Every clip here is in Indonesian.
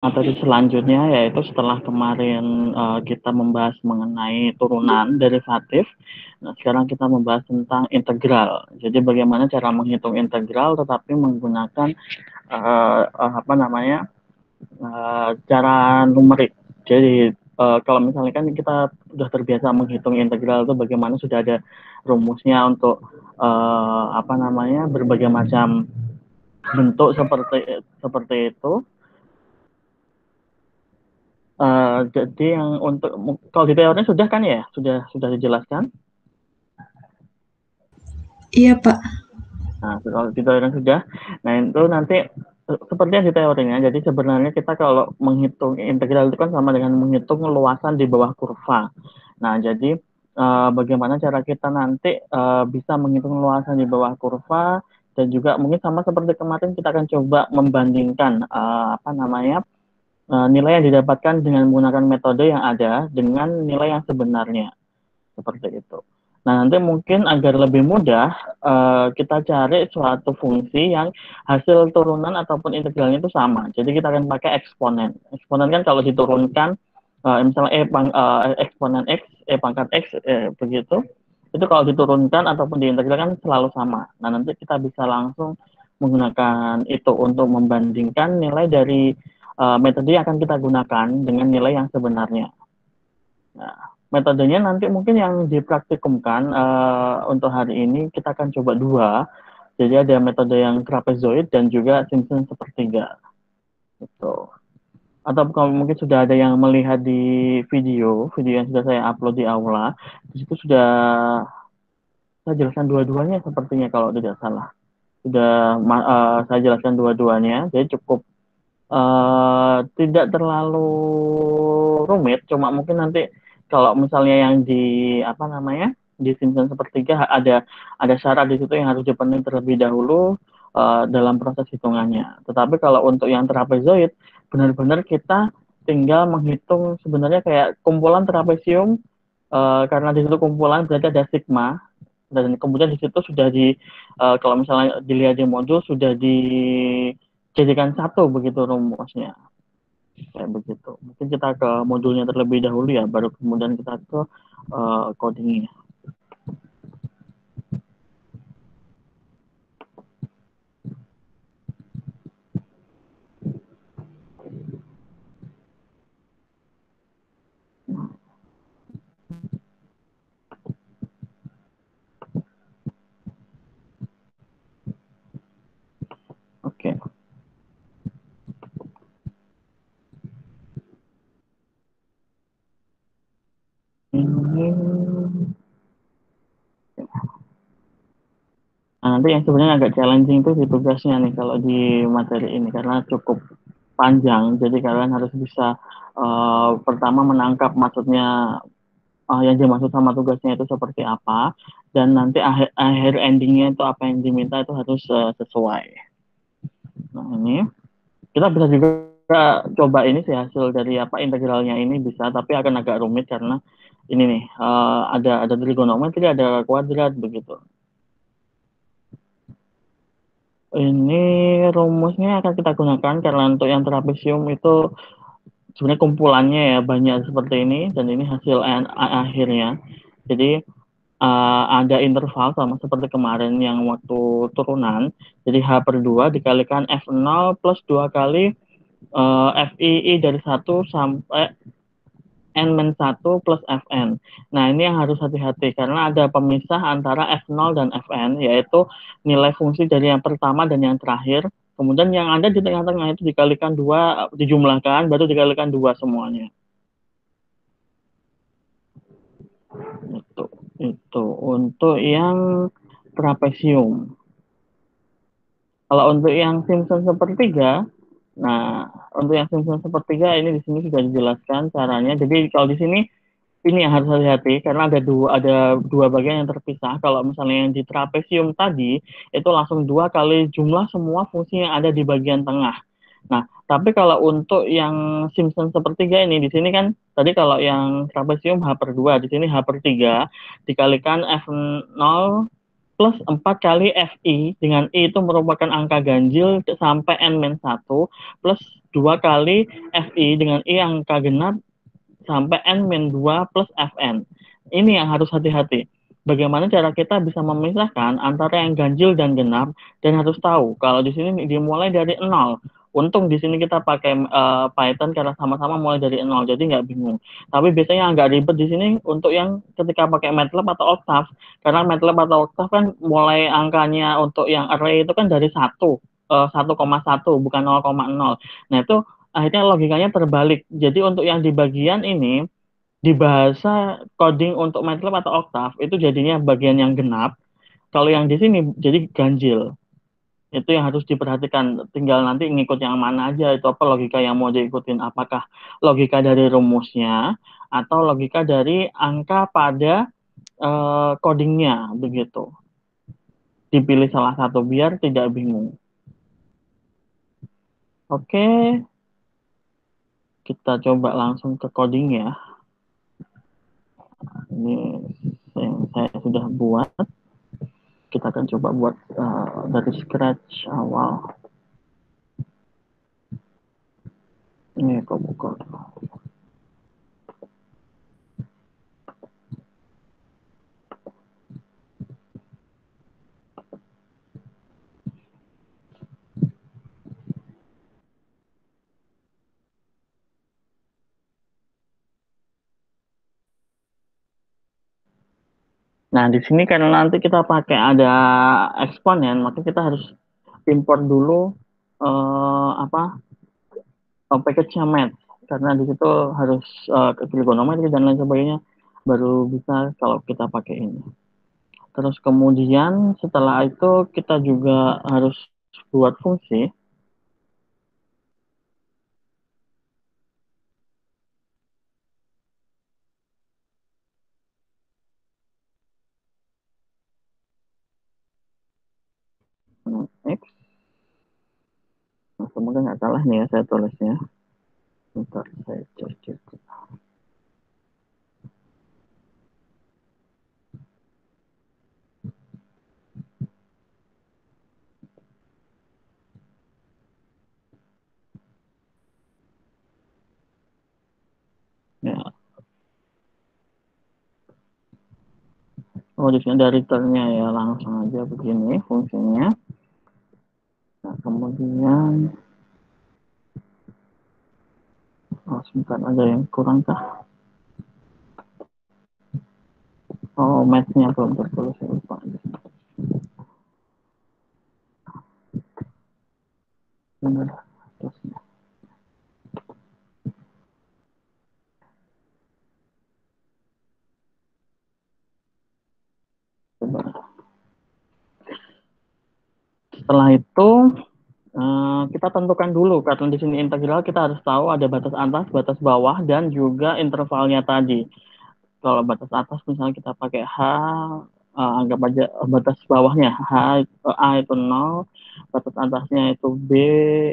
materi selanjutnya, yaitu setelah kemarin kita membahas mengenai turunan derivatif. Nah, sekarang kita membahas tentang integral. Jadi bagaimana cara menghitung integral tetapi menggunakan cara numerik. Jadi kalau misalnya kan kita sudah terbiasa menghitung integral itu bagaimana sudah ada rumusnya untuk berbagai macam bentuk seperti itu. Jadi yang untuk kalau di teorinya sudah kan ya, sudah dijelaskan. Iya, Pak. Nah, kalau di teorinya sudah. Nah, itu nanti seperti yang di teorinya. Jadi sebenarnya kita kalau menghitung integral itu kan sama dengan menghitung luasan di bawah kurva. Nah, jadi bagaimana cara kita nanti bisa menghitung luasan di bawah kurva, dan juga mungkin sama seperti kemarin kita akan coba membandingkan nilai yang didapatkan dengan menggunakan metode yang ada dengan nilai yang sebenarnya, seperti itu. Nah, nanti mungkin agar lebih mudah, kita cari suatu fungsi yang hasil turunan ataupun integralnya itu sama. Jadi kita akan pakai eksponen. Eksponen kan kalau diturunkan, misalnya eksponen x, pangkat x, begitu, itu kalau diturunkan ataupun diintegralkan selalu sama. Nah, nanti kita bisa langsung menggunakan itu untuk membandingkan nilai dari metode yang akan kita gunakan dengan nilai yang sebenarnya. Nah, metodenya nanti mungkin yang dipraktikumkan untuk hari ini kita akan coba dua. Jadi ada metode yang trapezoid dan juga Simpson sepertiga. Gitu. Atau kalau mungkin sudah ada yang melihat di video yang sudah saya upload di aula, di situ sudah saya jelaskan dua-duanya sepertinya kalau tidak salah. Sudah saya jelaskan dua-duanya, jadi cukup tidak terlalu rumit, cuma mungkin nanti kalau misalnya yang di Simpson sepertiga ada syarat di situ yang harus dipenuhi terlebih dahulu dalam proses hitungannya. Tetapi kalau untuk yang trapezoid, benar-benar kita tinggal menghitung sebenarnya kayak kumpulan trapesium, karena di situ kumpulan berarti ada sigma, dan kemudian di situ sudah kalau misalnya dilihat di modul sudah dijadikan satu begitu rumusnya, kayak begitu. Mungkin kita ke modulnya terlebih dahulu ya, baru kemudian kita ke codingnya. Oke. Ini nanti yang sebenarnya agak challenging itu di tugasnya nih kalau di materi ini, karena cukup panjang. Jadi kalian harus bisa pertama menangkap maksudnya yang dimaksud sama tugasnya itu seperti apa, dan nanti akhir endingnya itu apa yang diminta itu harus sesuai. Nah, ini kita bisa juga coba ini sih hasil dari integralnya ini bisa, tapi akan agak rumit karena ini nih ada trigonometri, ada kuadrat begitu. Ini rumusnya akan kita gunakan karena untuk yang trapesium itu sebenarnya kumpulannya ya banyak seperti ini, dan ini hasil akhirnya. Jadi ada interval sama seperti kemarin yang waktu turunan. Jadi H/2 dikalikan F0 plus 2 kali FII dari 1 sampai N-1 plus Fn. Nah, ini yang harus hati-hati karena ada pemisah antara F0 dan Fn, yaitu nilai fungsi dari yang pertama dan yang terakhir. Kemudian yang ada di tengah-tengah itu dikalikan 2, dijumlahkan, baru dikalikan 2 semuanya. Itu untuk yang trapesium. Kalau untuk yang Simpson sepertiga, nah untuk yang Simpson sepertiga ini di sini sudah dijelaskan caranya. Jadi kalau di sini ini yang harus hati-hati karena ada dua bagian yang terpisah. Kalau misalnya yang di trapesium tadi itu langsung 2 kali jumlah semua fungsi yang ada di bagian tengah. Nah, tapi kalau untuk yang Simpson sepertiga ini, di sini kan tadi kalau yang trapesium H/2, di sini H/3 dikalikan F0 plus 4 kali FI, dengan I itu merupakan angka ganjil sampai N-1, plus 2 kali FI dengan I angka genap sampai N-2 plus Fn. Ini yang harus hati-hati. Bagaimana cara kita bisa memisahkan antara yang ganjil dan genap, dan harus tahu kalau di sini dimulai dari 0. Untung di sini kita pakai Python karena sama-sama mulai dari 0, jadi nggak bingung. Tapi biasanya agak ribet di sini untuk yang ketika pakai MATLAB atau Octave, karena MATLAB atau Octave kan mulai angkanya untuk yang array itu kan dari 1,1 bukan 0,0. Nah itu akhirnya logikanya terbalik. Jadi untuk yang di bagian ini, di bahasa coding untuk MATLAB atau Octave itu jadinya bagian yang genap. Kalau yang di sini jadi ganjil. Itu yang harus diperhatikan. Tinggal nanti ngikut yang mana aja, itu apa logika yang mau diikutin. Apakah logika dari rumusnya atau logika dari angka pada codingnya, begitu. Dipilih salah satu biar tidak bingung. Oke, kita coba langsung ke coding ya. Ini yang saya sudah buat. Kita akan coba buat dari scratch awal. Ini kok buka. Nah, di sini karena nanti kita pakai ada eksponen, maka kita harus import dulu apa package-nya math, karena di situ harus trigonometri dan lain sebagainya, baru bisa kalau kita pakai ini. Terus kemudian setelah itu kita juga harus buat fungsi. X. Nah, semoga nggak salah nih ya saya tulisnya. Bentar, saya cek. Ya. Oh, di sini ada returnnya ya, langsung aja begini fungsinya. Nah, kemudian, oh sebentar, ada yang kurang kah? Oh, match-nya belum tertulis, saya lupa. Benar. Terusnya. Coba. Setelah itu kita tentukan dulu, karena di sini integral kita harus tahu ada batas atas, batas bawah, dan juga intervalnya tadi. Kalau batas atas misalnya kita pakai H, anggap aja batas bawahnya H, A itu 0, batas atasnya itu B,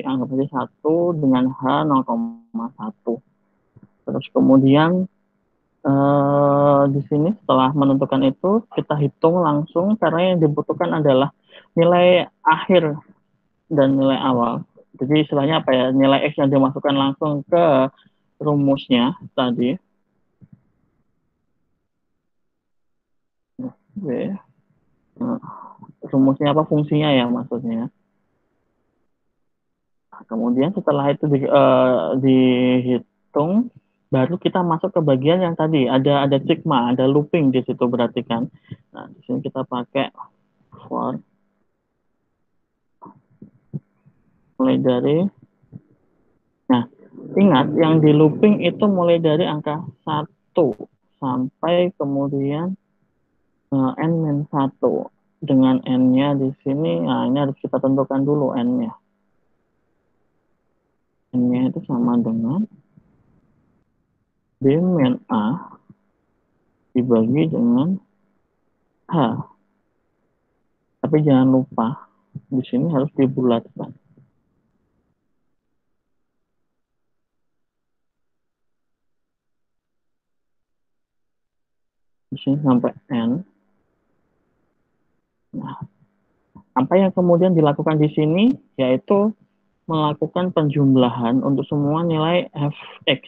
anggap aja 1, dengan H 0,1. Terus kemudian di sini setelah menentukan itu, kita hitung langsung, karena yang dibutuhkan adalah nilai akhir dan nilai awal. Jadi istilahnya apa ya, nilai X yang dimasukkan langsung ke rumusnya tadi. B. Rumusnya apa, fungsinya ya maksudnya. Nah, kemudian setelah itu dihitung, baru kita masuk ke bagian yang tadi ada sigma, ada looping di situ berarti kan. Nah, di sini kita pakai for mulai dari, nah ingat yang di looping itu mulai dari angka 1 sampai kemudian n-1 dengan n-nya di sini. Nah, ini harus kita tentukan dulu n-nya. N-nya itu sama dengan B min A dibagi dengan H. Tapi jangan lupa, di sini harus dibulatkan. Di sini sampai N. Nah, apa yang kemudian dilakukan di sini yaitu melakukan penjumlahan untuk semua nilai fx.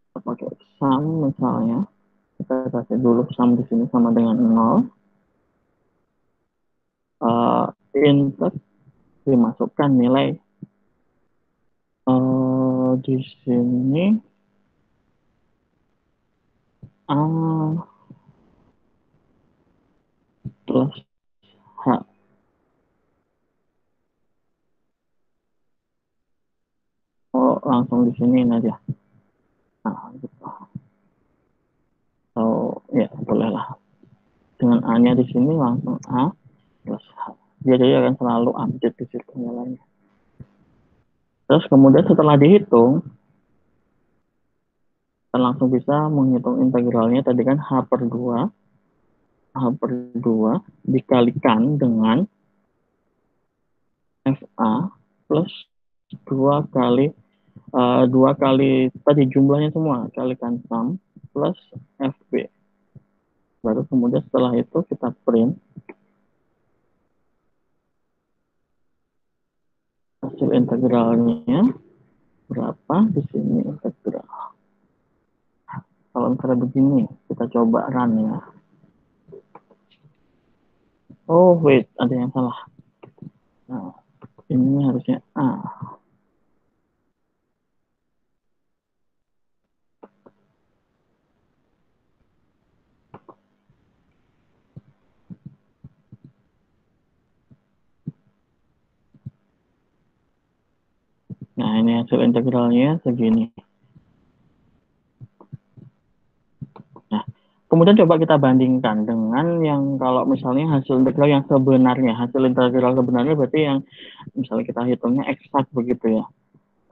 Kita pakai sum misalnya, kita kasih dulu sum di sini sama dengan 0. Input dimasukkan nilai di sini A plus H. Oh, langsung di sini aja. Nah, gitu. So, ya bolehlah. Dengan A-nya di sini langsung A plus H. Jadi akan selalu update di situ nilainya. Terus kemudian setelah dihitung, kita langsung bisa menghitung integralnya tadi kan H per 2 dikalikan dengan FA plus 2 kali 2 kali tadi jumlahnya semua kalikan sum plus FB. Baru kemudian setelah itu kita print hasil integralnya berapa di sini integral. Kalau misalnya begini, kita coba run ya. Oh wait, ada yang salah. Nah, ini harusnya A. Nah, ini hasil integralnya segini. Nah, kemudian coba kita bandingkan dengan yang kalau misalnya hasil integral yang sebenarnya. Hasil integral sebenarnya berarti yang misalnya kita hitungnya eksak begitu ya.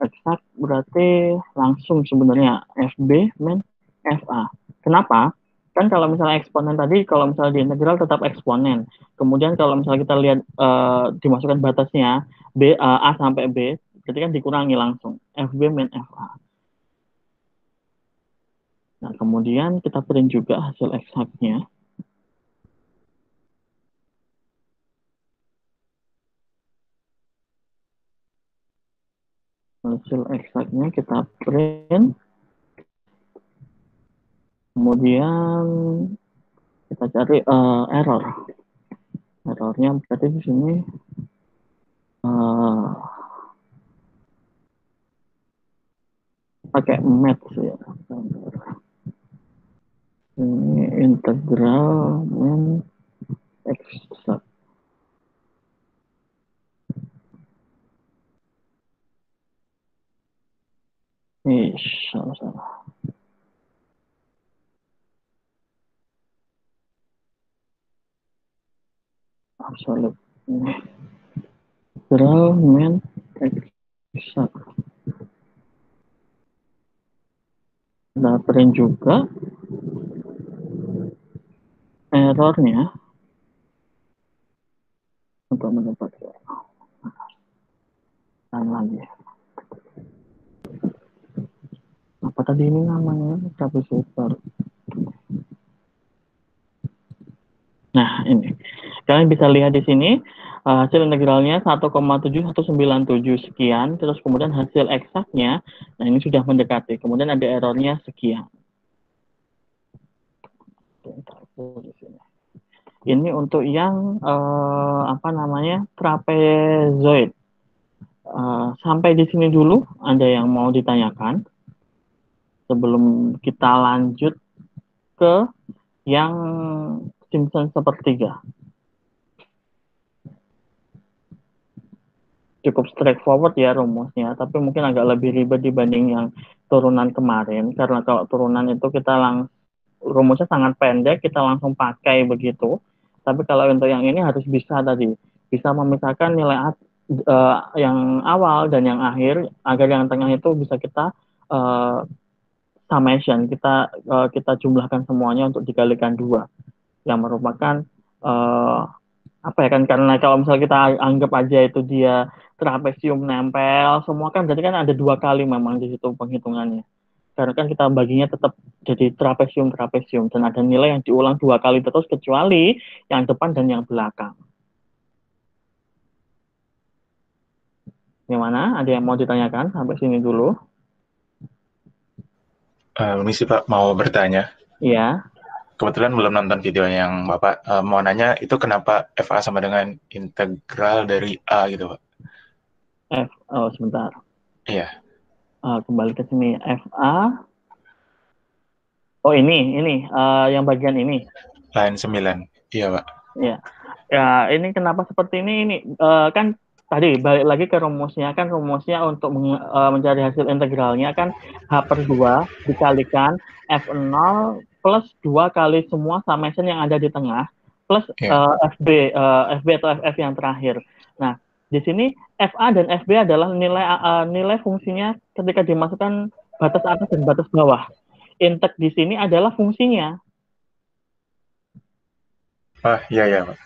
Eksak berarti langsung sebenarnya FB min FA. Kenapa? Kan kalau misalnya eksponen tadi, kalau misalnya di integral tetap eksponen. Kemudian kalau misalnya kita lihat dimasukkan batasnya A sampai B, berarti kan dikurangi langsung FB min FA. Nah, kemudian kita print juga hasil eksaknya. Hasil eksaknya kita print. Kemudian kita cari error. Errornya berarti di sini pakai math ya. Ini integral min eksak. Ini salah. Absolute. Integral min eksak. Kita print juga errornya untuk mendapatkan lagi. Apa tadi ini namanya? Troubleshooter. Nah, ini. Kalian bisa lihat di sini hasil integralnya 1,7197 sekian, terus kemudian hasil eksaknya, nah ini sudah mendekati. Kemudian ada errornya sekian. Ini untuk yang apa namanya trapezoid. Sampai di sini dulu, ada yang mau ditanyakan sebelum kita lanjut ke yang Simpson sepertiga. Cukup straightforward ya rumusnya, tapi mungkin agak lebih ribet dibanding yang turunan kemarin, karena kalau turunan itu kita rumusnya sangat pendek, kita langsung pakai begitu. Tapi kalau untuk yang ini harus bisa tadi, bisa memisahkan nilai yang awal dan yang akhir, agar yang tengah itu bisa kita summation, kita jumlahkan semuanya untuk dikalikan 2, yang merupakan apa ya kan, karena kalau misalnya kita anggap aja itu dia trapesium nempel semua kan berarti kan ada 2 kali memang di situ penghitungannya, karena kan kita baginya tetap jadi trapesium dan ada nilai yang diulang 2 kali terus kecuali yang depan dan yang belakang. Gimana? Ada yang mau ditanyakan sampai sini dulu? Misi Pak, mau bertanya. Iya. Kebetulan belum nonton video yang Bapak mau nanya, itu kenapa FA sama dengan integral dari A gitu Pak? Sebentar. Iya. Kembali ke sini. FA. Oh ini yang bagian ini. Line 9. Iya Pak. Ya. Ya, ini kenapa seperti ini? Ini kan tadi balik lagi ke rumusnya, kan rumusnya untuk mencari hasil integralnya kan H/2 dikalikan F0 plus 2 kali semua summation yang ada di tengah plus Iya. FB atau FF yang terakhir. Nah, di sini FA dan FB adalah nilai fungsinya ketika dimasukkan batas atas dan batas bawah. Integ di sini adalah fungsinya. Iya ya Pak.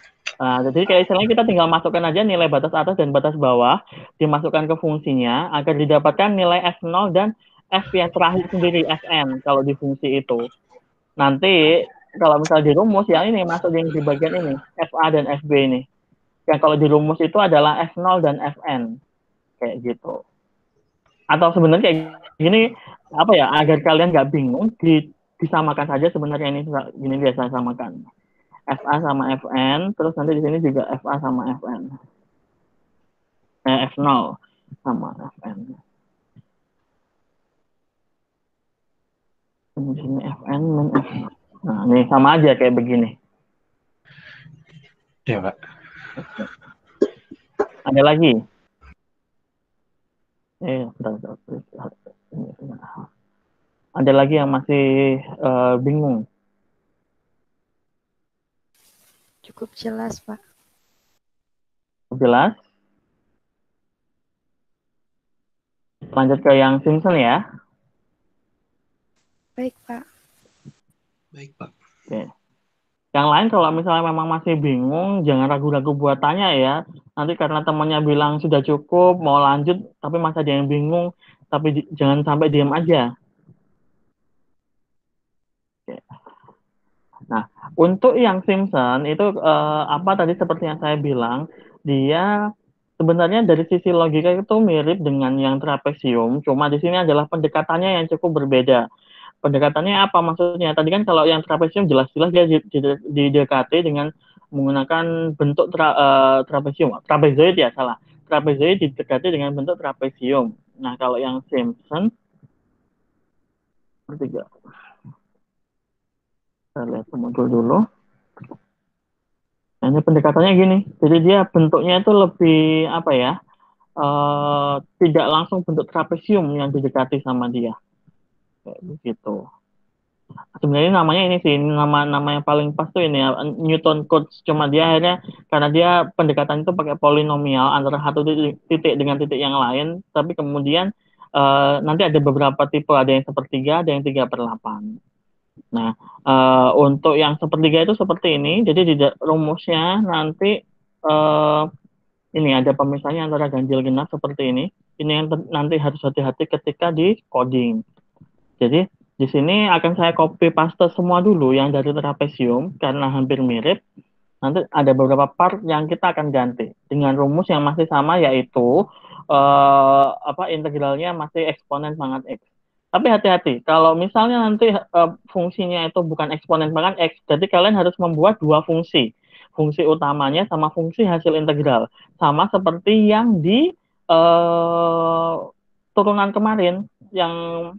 Jadi kayak istilahnya kita tinggal masukkan aja nilai batas atas dan batas bawah, dimasukkan ke fungsinya agar didapatkan nilai F0 dan F yang terakhir sendiri, Fn, kalau di fungsi itu. Nanti kalau misalnya di rumus, ya ini masuk di bagian ini, Fa dan Fb ini. Yang kalau di rumus itu adalah F0 dan Fn, kayak gitu. Atau sebenarnya kayak gini, apa ya, agar kalian nggak bingung, disamakan saja sebenarnya ini biasa samakan. FA sama Fn, terus nanti di sini juga FA sama Fn. F0 sama Fn. Di sini Fn dan F0. Nah, ini sama aja kayak begini. Iya Pak. Ada lagi? Ada lagi yang masih bingung? Cukup jelas, Pak. Jelas? Lanjut ke yang Simpson ya. Baik, Pak. Baik, Pak. Oke. Yang lain kalau misalnya memang masih bingung, jangan ragu-ragu buat tanya ya. Nanti karena temannya bilang sudah cukup, mau lanjut, tapi masih ada yang bingung, tapi jangan sampai diam aja. Oke. Nah, untuk yang Simpson itu apa tadi seperti yang saya bilang, dia sebenarnya dari sisi logika itu mirip dengan yang trapesium, cuma di sini adalah pendekatannya yang cukup berbeda. Pendekatannya apa maksudnya? Tadi kan kalau yang trapesium jelas-jelas dia didekati dengan menggunakan bentuk trapesium, trapezoid ya salah. Trapezoid didekati dengan bentuk trapesium. Nah, kalau yang Simpson ketiga. Kita lihat modul dulu. Nah, ini pendekatannya gini. Jadi dia bentuknya itu lebih apa ya? Tidak langsung bentuk trapesium yang didekati sama dia. Kayak begitu. Sebenarnya namanya ini sih, nama yang paling pas tuh ini ya, Newton Cotes. Cuma dia akhirnya karena dia pendekatan itu pakai polinomial antara satu titik dengan titik yang lain, tapi kemudian nanti ada beberapa tipe, ada yang sepertiga, ada yang 3/8. Nah, untuk yang sepertiga itu seperti ini. Jadi di rumusnya nanti ini ada pemisahnya antara ganjil genap seperti ini. Ini yang nanti harus hati-hati ketika di coding. Jadi di sini akan saya copy paste semua dulu yang dari trapesium karena hampir mirip. Nanti ada beberapa part yang kita akan ganti dengan rumus yang masih sama, yaitu integralnya masih eksponen pangkat X. Tapi hati-hati, kalau misalnya nanti fungsinya itu bukan eksponen pangkat X, jadi kalian harus membuat dua fungsi. Fungsi utamanya sama fungsi hasil integral. Sama seperti yang di turunan kemarin, yang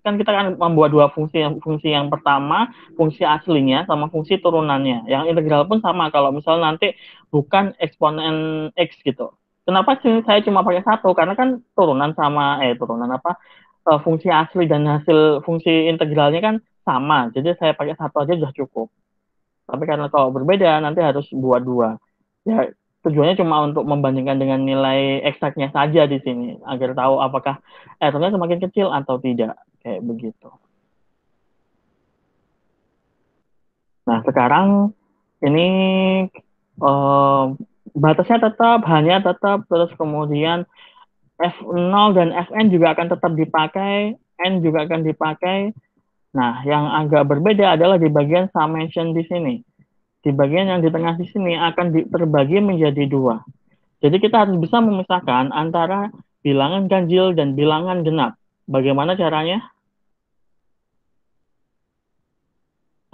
kan kita kan membuat dua fungsi. Fungsi yang pertama, fungsi aslinya sama fungsi turunannya. Yang integral pun sama, kalau misalnya nanti bukan eksponen X gitu. Kenapa sih saya cuma pakai satu? Karena kan turunan sama, fungsi asli dan hasil fungsi integralnya kan sama, jadi saya pakai satu aja sudah cukup. Tapi karena kalau berbeda nanti harus buat dua. Ya tujuannya cuma untuk membandingkan dengan nilai eksaknya saja di sini agar tahu apakah errornya semakin kecil atau tidak, kayak begitu. Nah sekarang ini batasnya tetap, terus kemudian F0 dan Fn juga akan tetap dipakai, N juga akan dipakai, Nah, yang agak berbeda adalah di bagian summation di sini. Di bagian yang di tengah di sini akan terbagi menjadi dua. Jadi kita harus bisa memisahkan antara bilangan ganjil dan bilangan genap. Bagaimana caranya?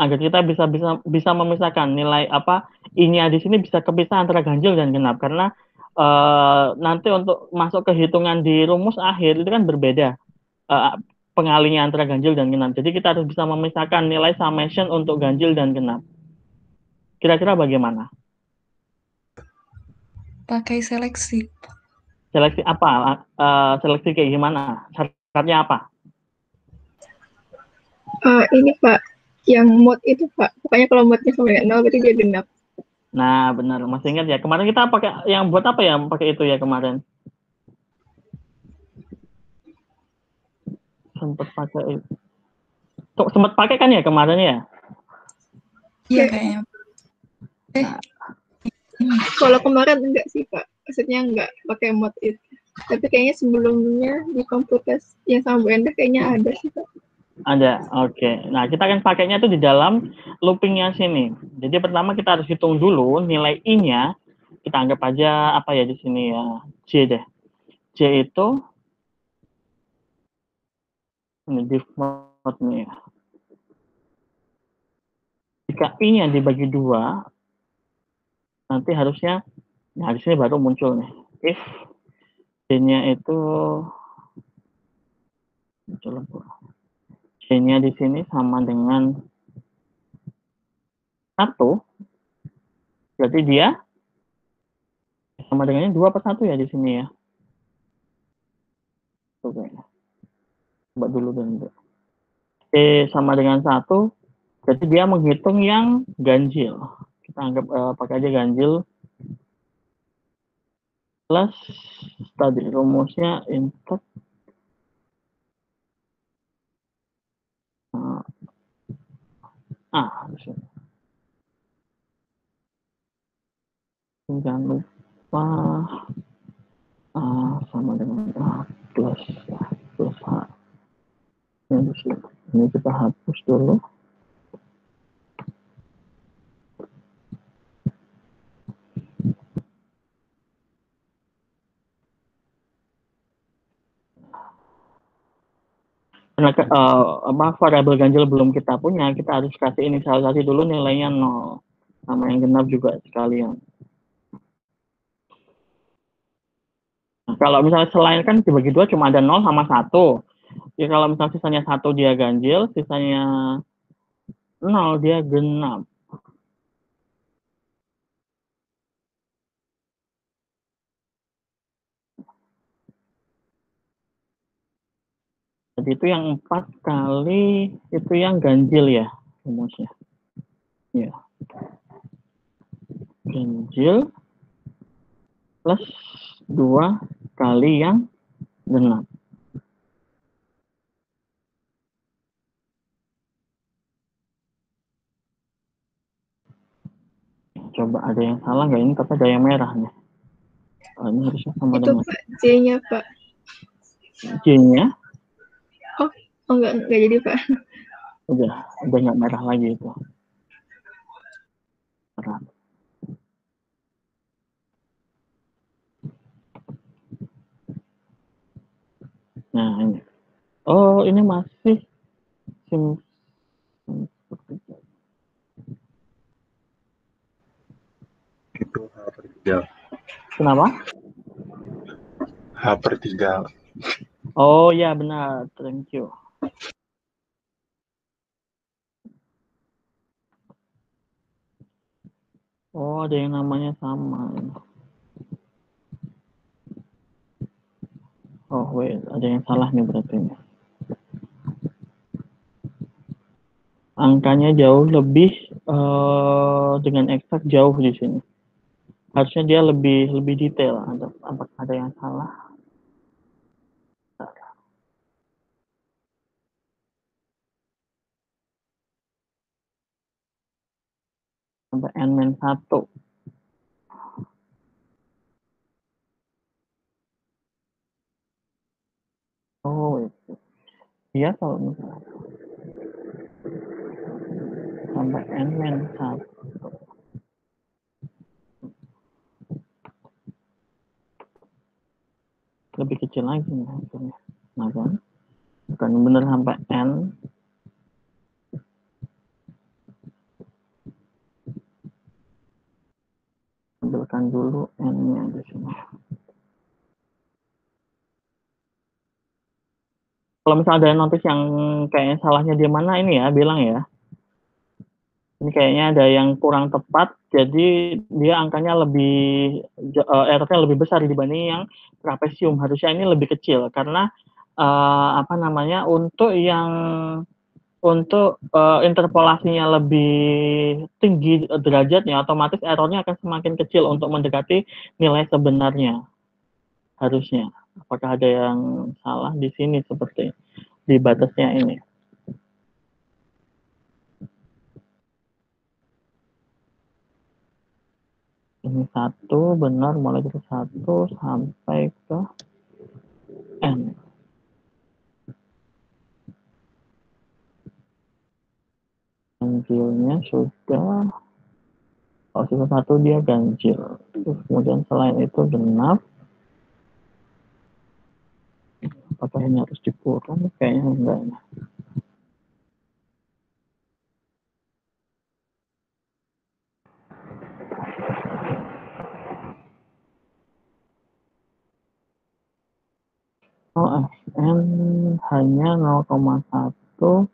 Agar kita bisa memisahkan nilai apa I-nya di sini bisa kepisah antara ganjil dan genap karena nanti untuk masuk ke hitungan di rumus akhir itu kan berbeda pengalinya antara ganjil dan genap. Jadi kita harus bisa memisahkan nilai summation untuk ganjil dan genap. Kira-kira bagaimana? Pakai seleksi. Seleksi apa? Seleksi kayak gimana? Syaratnya apa? Ini Pak, yang mode itu Pak. Pokoknya kalau mode-nya sama dengan 0 berarti dia genap. Nah, benar. Masih ingat ya? Kemarin kita pakai yang buat apa ya? Pakai itu ya kemarin. Sempat pakai itu. Sempat pakai kan ya kemarin ya? Iya kayaknya. Kalau kemarin enggak sih Pak. Maksudnya enggak pakai mode itu. Tapi kayaknya sebelumnya di komputer yang sama Bu Enda kayaknya ada sih Pak. Ada, oke. Nah, kita akan pakainya itu di dalam loopingnya sini. Jadi pertama kita harus hitung dulu nilai I-nya. Kita anggap aja apa ya di sini ya, J deh. J itu ini default nih ya. Jika I-nya dibagi dua, nanti harusnya, nah di sini baru muncul nih. If J-nya itu J-nya di sini sama dengan 1, berarti dia sama dengannya 2/1 ya di sini ya. Oke. Coba dulu dulu. Sama dengan 1, jadi dia menghitung yang ganjil. Kita anggap pakai aja ganjil plus tadi rumusnya input di sini. Jangan lupa sama dengan plus H. Ini kita hapus dulu. Karena variabel ganjil belum kita punya, kita harus kasih inisialisasi dulu nilainya 0. Sama yang genap juga sekalian. Nah, kalau misalnya selain kan dibagi 2 cuma ada 0 sama 1. Ya kalau misalnya sisanya 1 dia ganjil, sisanya 0 dia genap. Jadi itu yang 4 kali itu yang ganjil ya rumusnya. Ya. Ganjil plus 2 kali yang genap. Coba ada yang salah nggak ini? Tapi ada yang merah nih. Ini harusnya sama itu dengan Pak, J-nya Pak. J-nya. Oh enggak jadi Pak. Udah nggak merah lagi itu. Merah. Nah ini. Oh ini masih Itu H/3. Kenapa? H/3. Oh ya benar, thank you. Oh ada yang namanya sama. Oh wait, ada yang salah nih berarti ini. Angkanya jauh lebih dengan eksak jauh di sini. Harusnya dia lebih detail. Apakah ada yang salah? Sampai N-1. Oh, itu. Iya kalau misalnya. sampai N-1. Lebih kecil lagi nih hasilnya. Nah kan, bukan benar sampai N. Ambilkan dulu N-nya di sini. Kalau misalnya ada notice yang kayaknya salahnya di mana ini ya, bilang ya. Ini kayaknya ada yang kurang tepat, jadi dia angkanya lebih, errornya lebih besar dibanding yang trapesium. Harusnya ini lebih kecil, karena apa namanya, untuk interpolasinya lebih tinggi derajatnya, otomatis errornya akan semakin kecil untuk mendekati nilai sebenarnya. Harusnya. Apakah ada yang salah di sini seperti di batasnya ini? Ini 1 benar mulai dari 1 sampai ke N. Ganjilnya sudah, kalau sisa 1 dia ganjil. Terus kemudian selain itu genap. Apakah ini harus dikurang? Kayaknya enggak. Oh, N hanya 0,1.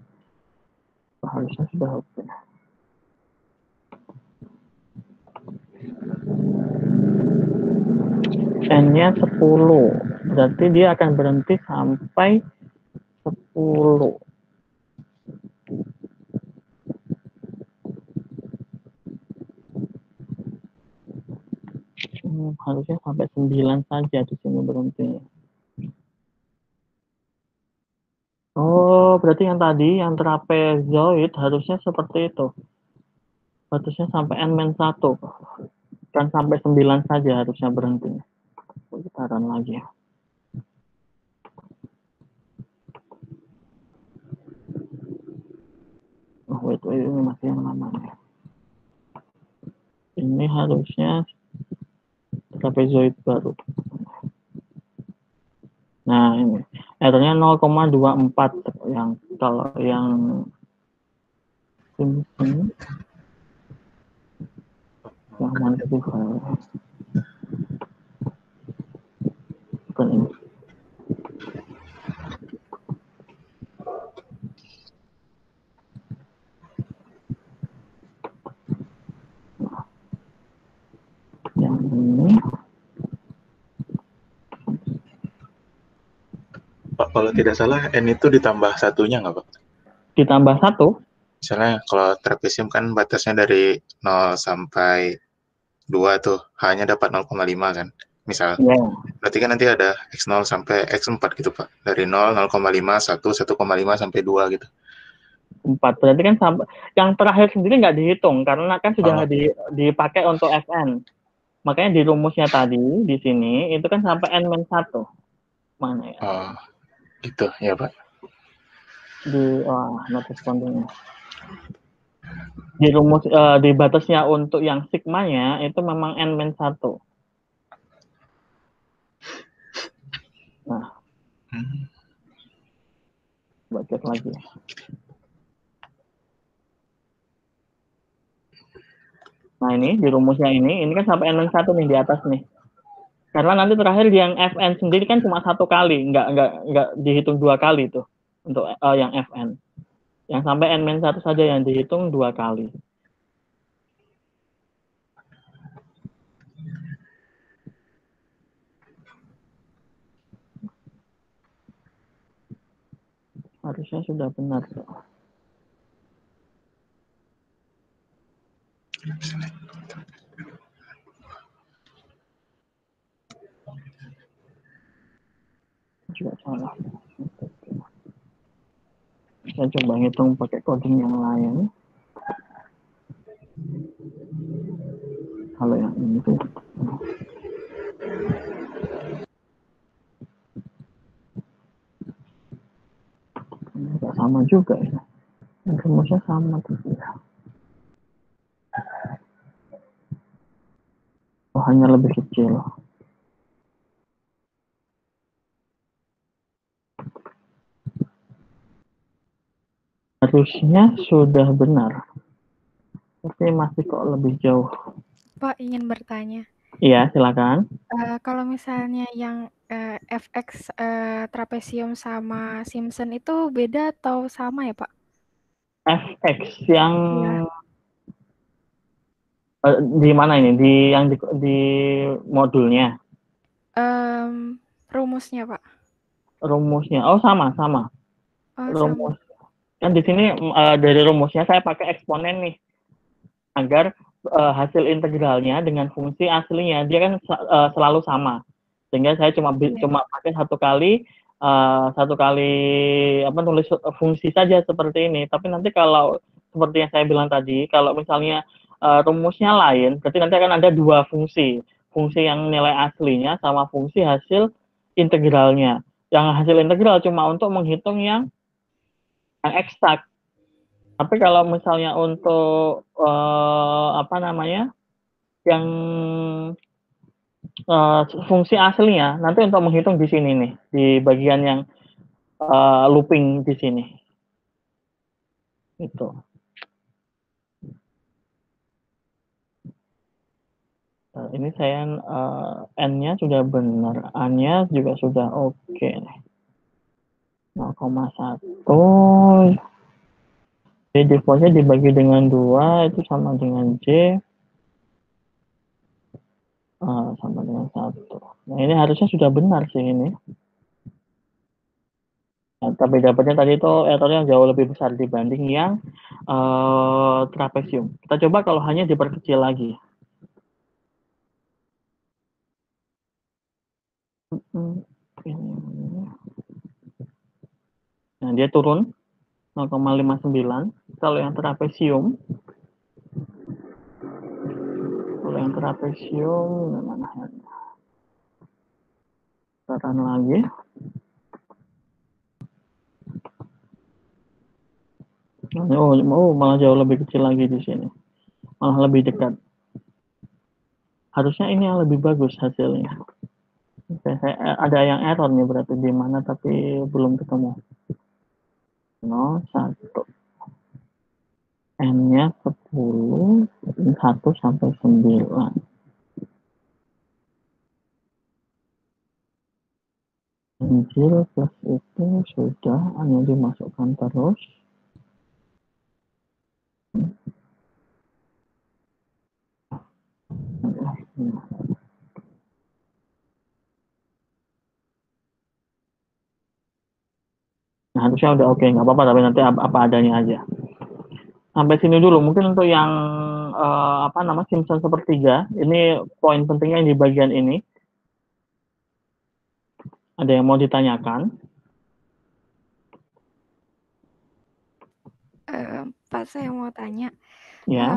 Harusnya sudah oke. N-nya 10. Berarti dia akan berhenti sampai 10. Harusnya sampai 9 saja di sini berhentinya. Oh, berarti yang tadi, yang trapezoid harusnya seperti itu. Batasnya sampai N-1. Kan sampai 9 saja harusnya berhentinya. Putaran lagi ya. Oh, wait, ini masih yang lama ya. Ini harusnya trapezoid baru. Nah, ini errornya 0,24 yang kalau yang ini yang mana itu bukan ini. Yang ini Pak, kalau tidak salah N itu ditambah satunya nggak, Pak? ditambah 1. Misalnya kalau trapesium kan batasnya dari 0 sampai 2 tuh, hanya dapat 0,5 kan, misal. Ya. Berarti kan nanti ada X0 sampai X4 gitu, Pak. Dari 0, 0,5, 1, 1,5 sampai 2 gitu. 4. Berarti kan sampai yang terakhir sendiri nggak dihitung karena kan sudah dipakai untuk Fn. Makanya di rumusnya tadi di sini itu kan sampai N-1. Mana ya? Oh, gitu ya, Pak. Notice counting-nya. Di rumus di batasnya untuk yang sigmanya itu memang N-1. Nah, baca lagi. Nah, ini di rumusnya ini kan sampai N-1 nih di atas nih. Karena nanti terakhir yang Fn sendiri kan cuma 1 kali, nggak dihitung 2 kali tuh untuk yang Fn. Yang sampai N-1 saja yang dihitung 2 kali. Harusnya sudah benar tuh. Juga salah. Saya coba hitung pakai coding yang lain. Kalau yang ini tuh nggak sama juga ya. Rumusnya sama tuh ya. hanya lebih kecil. Harusnya sudah benar. Tapi masih kok lebih jauh. Pak ingin bertanya. Iya, silakan. Kalau misalnya yang FX trapesium sama Simpson itu beda atau sama ya Pak? FX yang Iya. di mana ini? Di modulnya. Rumusnya Pak. Rumusnya. Oh, sama. Oh, Rumus. sama. Kan di sini dari rumusnya saya pakai eksponen nih. Agar hasil integralnya dengan fungsi aslinya dia kan selalu sama. Sehingga saya cuma pakai satu kali nulis fungsi saja seperti ini. Tapi nanti kalau seperti yang saya bilang tadi, kalau misalnya rumusnya lain, berarti nanti akan ada dua fungsi yang nilai aslinya sama fungsi hasil integralnya. Yang hasil integral cuma untuk menghitung yang eksak. Tapi kalau misalnya untuk yang fungsi aslinya nanti untuk menghitung di sini nih, di bagian yang looping di sini. Itu. Ini saya N-nya sudah benar, A-nya juga sudah oke. 0,1. Defaultnya dibagi dengan 2 itu sama dengan J. Sama dengan 1. Nah, ini harusnya sudah benar sih ini. Nah, tapi dapatnya tadi itu errornya jauh lebih besar dibanding yang trapesium. Kita coba kalau hanya diperkecil lagi. Nah, dia turun 0,59. Kalau yang trapesium mana ya? Sekarang lagi. Oh, malah jauh lebih kecil lagi di sini. Malah lebih dekat. Harusnya ini yang lebih bagus hasilnya. Ada yang error nih berarti di mana tapi belum ketemu. 1. N-nya 10, 1 sampai 9. Ganjil plus itu sudah hanya dimasukkan terus. Nah, harusnya udah oke, nggak apa-apa, tapi nanti apa adanya aja. Sampai sini dulu, mungkin untuk yang Simpson sepertiga, ini poin pentingnya di bagian ini. Ada yang mau ditanyakan? Pak, saya mau tanya. Ya.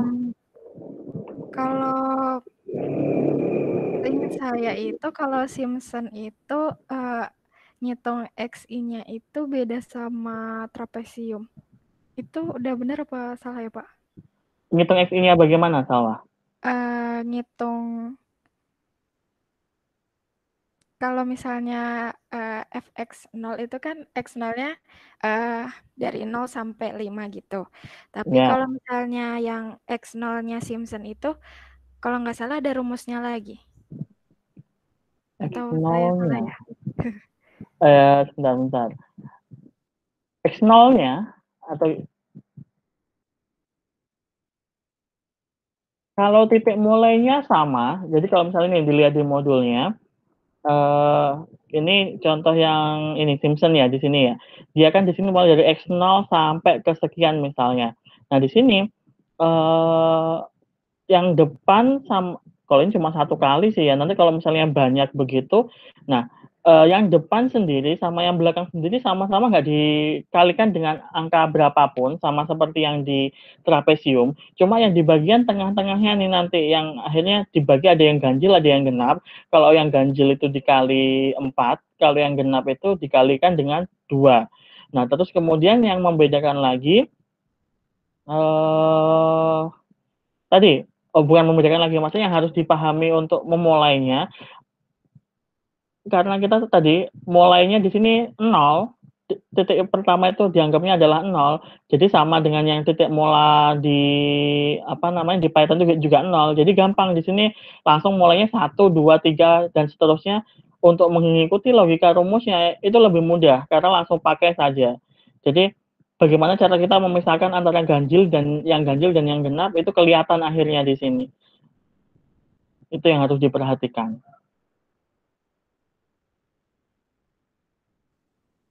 Kalau ingat saya itu kalau Simpson itu ngitung XI-nya itu beda sama trapesium. Itu udah benar apa salah ya Pak? Ngitung XI-nya bagaimana salah? Ngitung kalau misalnya fx0 itu kan x0-nya dari 0 sampai 5 gitu. Tapi kalau misalnya yang x0-nya Simpson itu kalau nggak salah ada rumusnya lagi. Atau saya salah ya? Sebentar. X0-nya atau kalau titik mulainya sama, jadi kalau misalnya ini dilihat di modulnya, ini contoh yang ini Simpson ya di sini ya. Dia kan di sini mulai dari X0 sampai ke sekian misalnya. Nah, di sini yang depan sama kalau ini cuma satu kali sih ya. Nanti kalau misalnya banyak begitu, nah yang depan sendiri sama yang belakang sendiri sama-sama nggak dikalikan dengan angka berapapun, sama seperti yang di trapesium. Cuma yang di bagian tengah-tengahnya nih nanti yang akhirnya dibagi ada yang ganjil, ada yang genap. Kalau yang ganjil itu dikali 4, kalau yang genap itu dikalikan dengan 2. Nah, terus kemudian yang membedakan lagi tadi bukan membedakan lagi, maksudnya yang harus dipahami untuk memulainya, karena kita tadi mulainya di sini 0, titik pertama itu dianggapnya adalah 0, jadi sama dengan yang titik mula di di Python juga 0, jadi gampang di sini langsung mulainya 1, 2, 3 dan seterusnya. Untuk mengikuti logika rumusnya itu lebih mudah karena langsung pakai saja. Jadi bagaimana cara kita memisahkan antara ganjil dan yang genap itu kelihatan akhirnya di sini. Itu yang harus diperhatikan.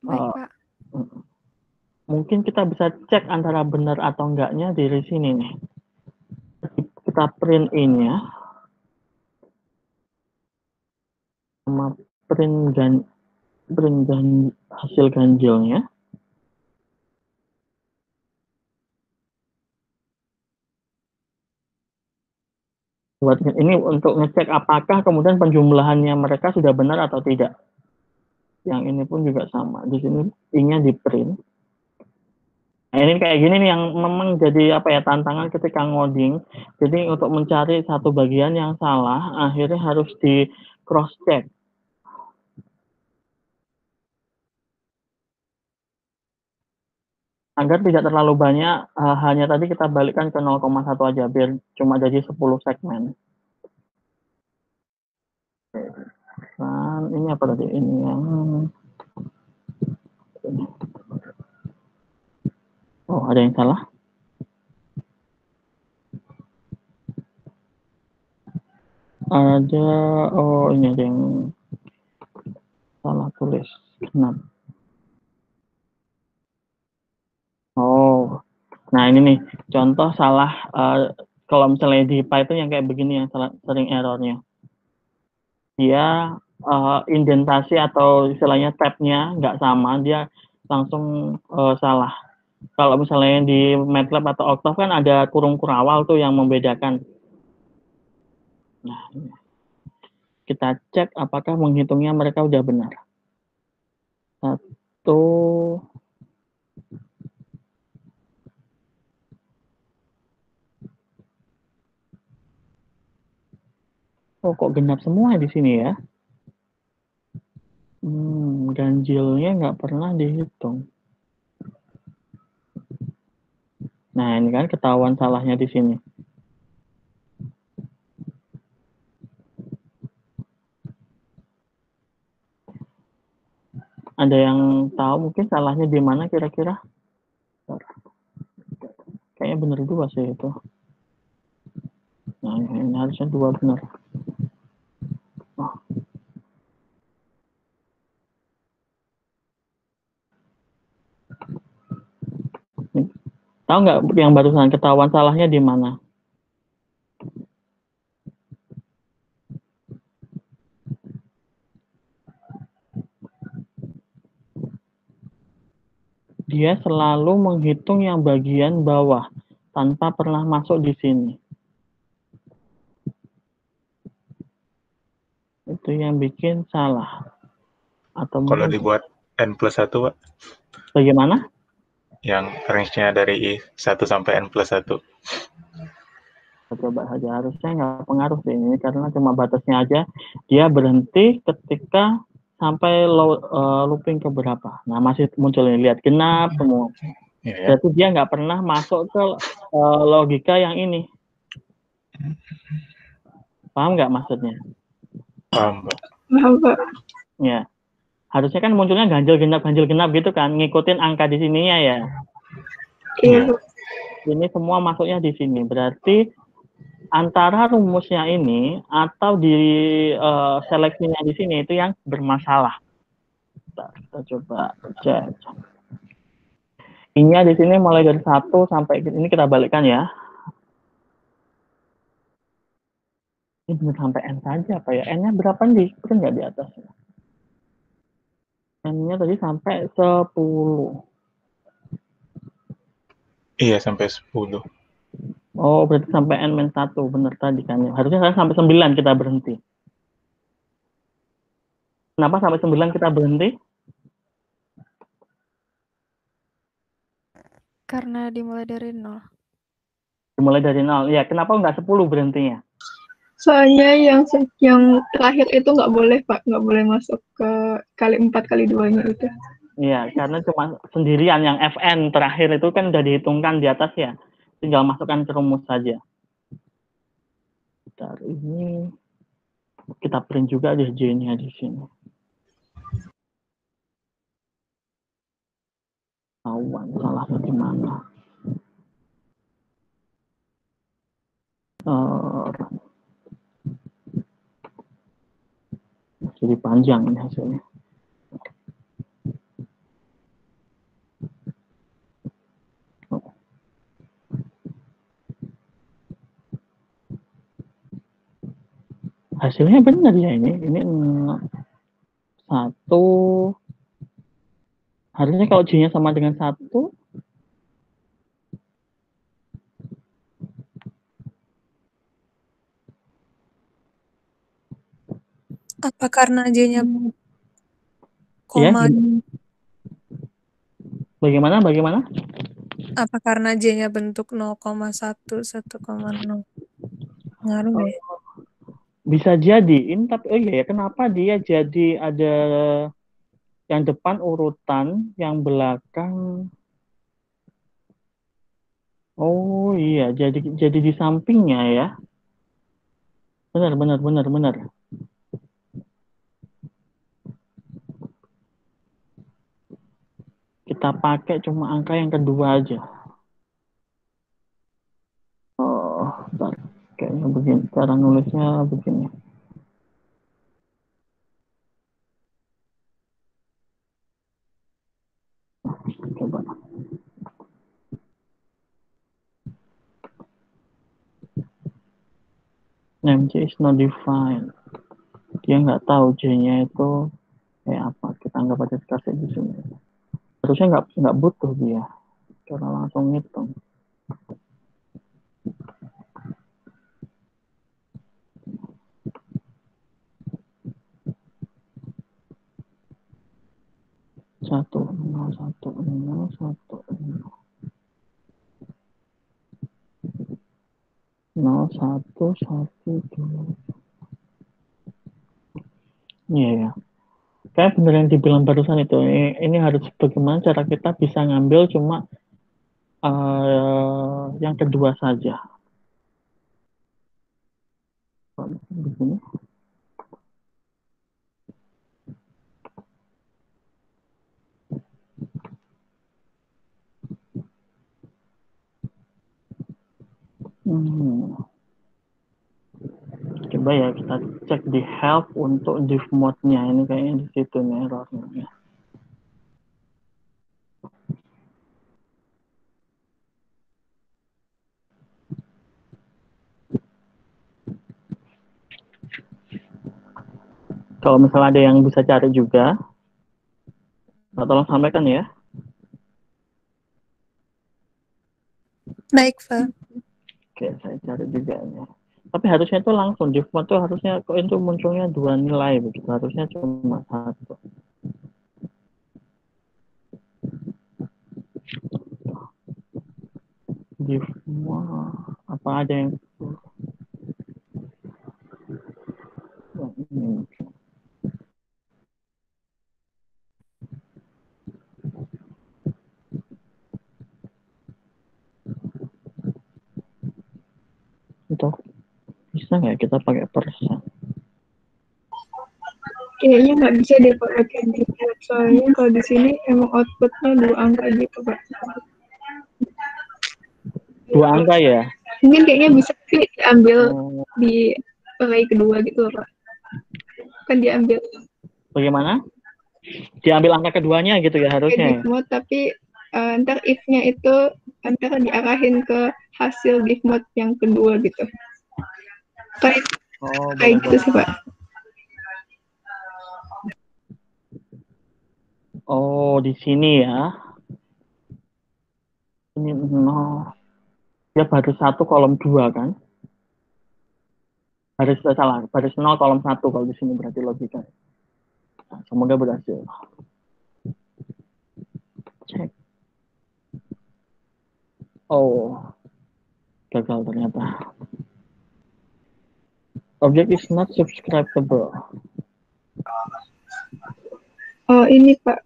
Baik, Pak. Mungkin kita bisa cek antara benar atau enggaknya dari sini nih. Kita print in-nya. Sama print hasil ganjilnya. Buat ini untuk ngecek apakah kemudian penjumlahannya mereka sudah benar atau tidak. Yang ini pun juga sama. Di sini I-nya di print. Nah, ini kayak gini nih yang memang jadi tantangan ketika ngoding. Jadi untuk mencari satu bagian yang salah, akhirnya harus di cross check. Agar tidak terlalu banyak, hanya tadi kita balikkan ke 0,1 aja, biar cuma jadi 10 segmen. Dan ini apa tadi? Ini yang... Oh, ada yang salah? Ini ada yang salah tulis. Kenapa? Oh, nah ini nih, contoh salah, kalau misalnya di Python yang kayak begini yang sering errornya. Dia indentasi atau istilahnya tab-nya nggak sama, dia langsung salah. Kalau misalnya di MATLAB atau Octave kan ada kurung kurawal tuh yang membedakan. Nah, kita cek apakah menghitungnya mereka udah benar. 1, oh kok genap semua di sini ya? Ganjilnya nggak pernah dihitung. Nah ini kan ketahuan salahnya di sini. Ada yang tahu mungkin salahnya di mana kira-kira? Kayaknya benar 2 sih itu. Nah ini harusnya 2 benar. Oh. Tahu nggak yang barusan ketahuan salahnya di mana? Dia selalu menghitung yang bagian bawah tanpa pernah masuk di sini. Itu yang bikin salah. Atau kalau dibuat N+1, Pak? Bagaimana? Yang range-nya dari 1 sampai N+1. Coba saja, harusnya nggak pengaruh sih ini karena cuma batasnya aja. Dia berhenti ketika sampai looping ke berapa. Nah masih muncul ini, lihat genap semua. Ya. Berarti dia nggak pernah masuk ke logika yang ini. Paham nggak maksudnya? Paham, Pak. Paham, Pak. Ya, harusnya kan munculnya ganjil genap gitu kan, ngikutin angka di sininya ya. Iya. Ini semua masuknya di sini. Berarti antara rumusnya ini atau di seleksinya di sini itu yang bermasalah. Kita coba cek. I-nya di sini mulai dari 1 sampai ini kita balikkan ya. Ini benar sampai N saja apa ya? N-nya berapa nih? Kan nggak di atas. N-nya tadi sampai 10. Iya, sampai 10. Oh, berarti sampai N-1, benar tadi kan. Harusnya sampai 9 kita berhenti. Kenapa sampai 9 kita berhenti? Karena dimulai dari 0. Dimulai dari 0. Ya, kenapa nggak 10 berhentinya? Soalnya yang terakhir itu nggak boleh, Pak. Nggak boleh masuk ke kali 4 kali 2-nya itu. Iya, karena cuma sendirian yang FN terakhir itu kan udah dihitungkan di atas ya. Tinggal masukkan ke rumus saja. Bentar, ini kita print juga deh J-nya di sini. Tahuan salahnya di mana. Jadi panjang ini hasilnya. Hasilnya benar ya ini. Ini 1. Harusnya kalau J-nya sama dengan 1. Apa karena J-nya Ya, koma? bagaimana? Apa karena J-nya bentuk 0,1, 1,0? Ngaruh ya? Bisa jadi. Ini tapi iya ya, kenapa dia jadi ada yang depan urutan, yang belakang. Oh iya, jadi di sampingnya ya. Benar. Kita pakai cuma angka yang kedua aja. Oh, bentar. Kayaknya begini. Cara nulisnya begini. Coba. Name J is not defined. Dia nggak tahu J-nya itu kayak apa. Kita anggap aja dikasih di sini. Harusnya nggak butuh dia. Karena langsung ngitung. Satu, nol, satu, nol, satu, nol, satu, dua. Iya ya. Kayak bener yang dibilang barusan itu. Ini harus bagaimana cara kita bisa ngambil cuma yang kedua saja. Begini. Coba ya kita cek di help untuk div mode-nya. Ini kayaknya di situ nih errornya. Kalau misalnya ada yang bisa cari juga, tolong sampaikan ya. Baik, Pak. Oke, saya cari juga ya. Tapi harusnya itu langsung div mode itu harusnya kok itu munculnya 2 nilai begitu. Harusnya cuma 1. Div mode apa ada yang ini. Itu bisa nggak kita pakai persen? Kayaknya nggak bisa deh Pak pakai default. Soalnya kalau di sini emang outputnya 2 angka gitu Pak. 2 angka ya? Mungkin kayaknya bisa diambil di array kedua gitu loh Pak. Kan diambil. Bagaimana? Diambil angka keduanya gitu ya harusnya. Div mode, tapi ntar if-nya itu antara diarahin ke hasil div mode yang kedua gitu. Kayak gitu sih Pak. Oh, di sini ya. Ini 0. Ya baris 1 kolom 2 kan? Baris salah, baris 0 kolom 1 kalau di sini berarti logika. Nah, semoga berhasil. Cek. Oh. gagal ternyata. Object is not subscribable. Oh ini Pak,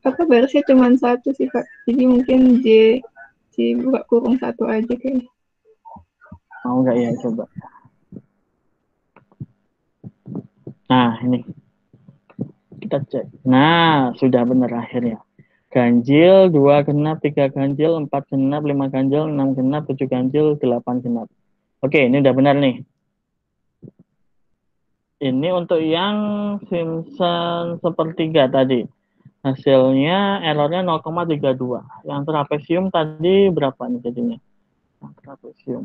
apa barisnya cuma satu sih Pak, jadi mungkin J buka kurung satu aja kayaknya. Mau nggak ya coba? Nah ini kita cek. Nah sudah benar akhirnya. Ganjil, 2 genap, 3 ganjil, 4 genap, 5 ganjil, 6 genap, 7 ganjil, 8 genap. Oke, ini udah benar nih. Ini untuk yang Simpson sepertiga tadi. Hasilnya errornya 0,32. Yang trapesium tadi berapa nih jadinya? Yang trapesium.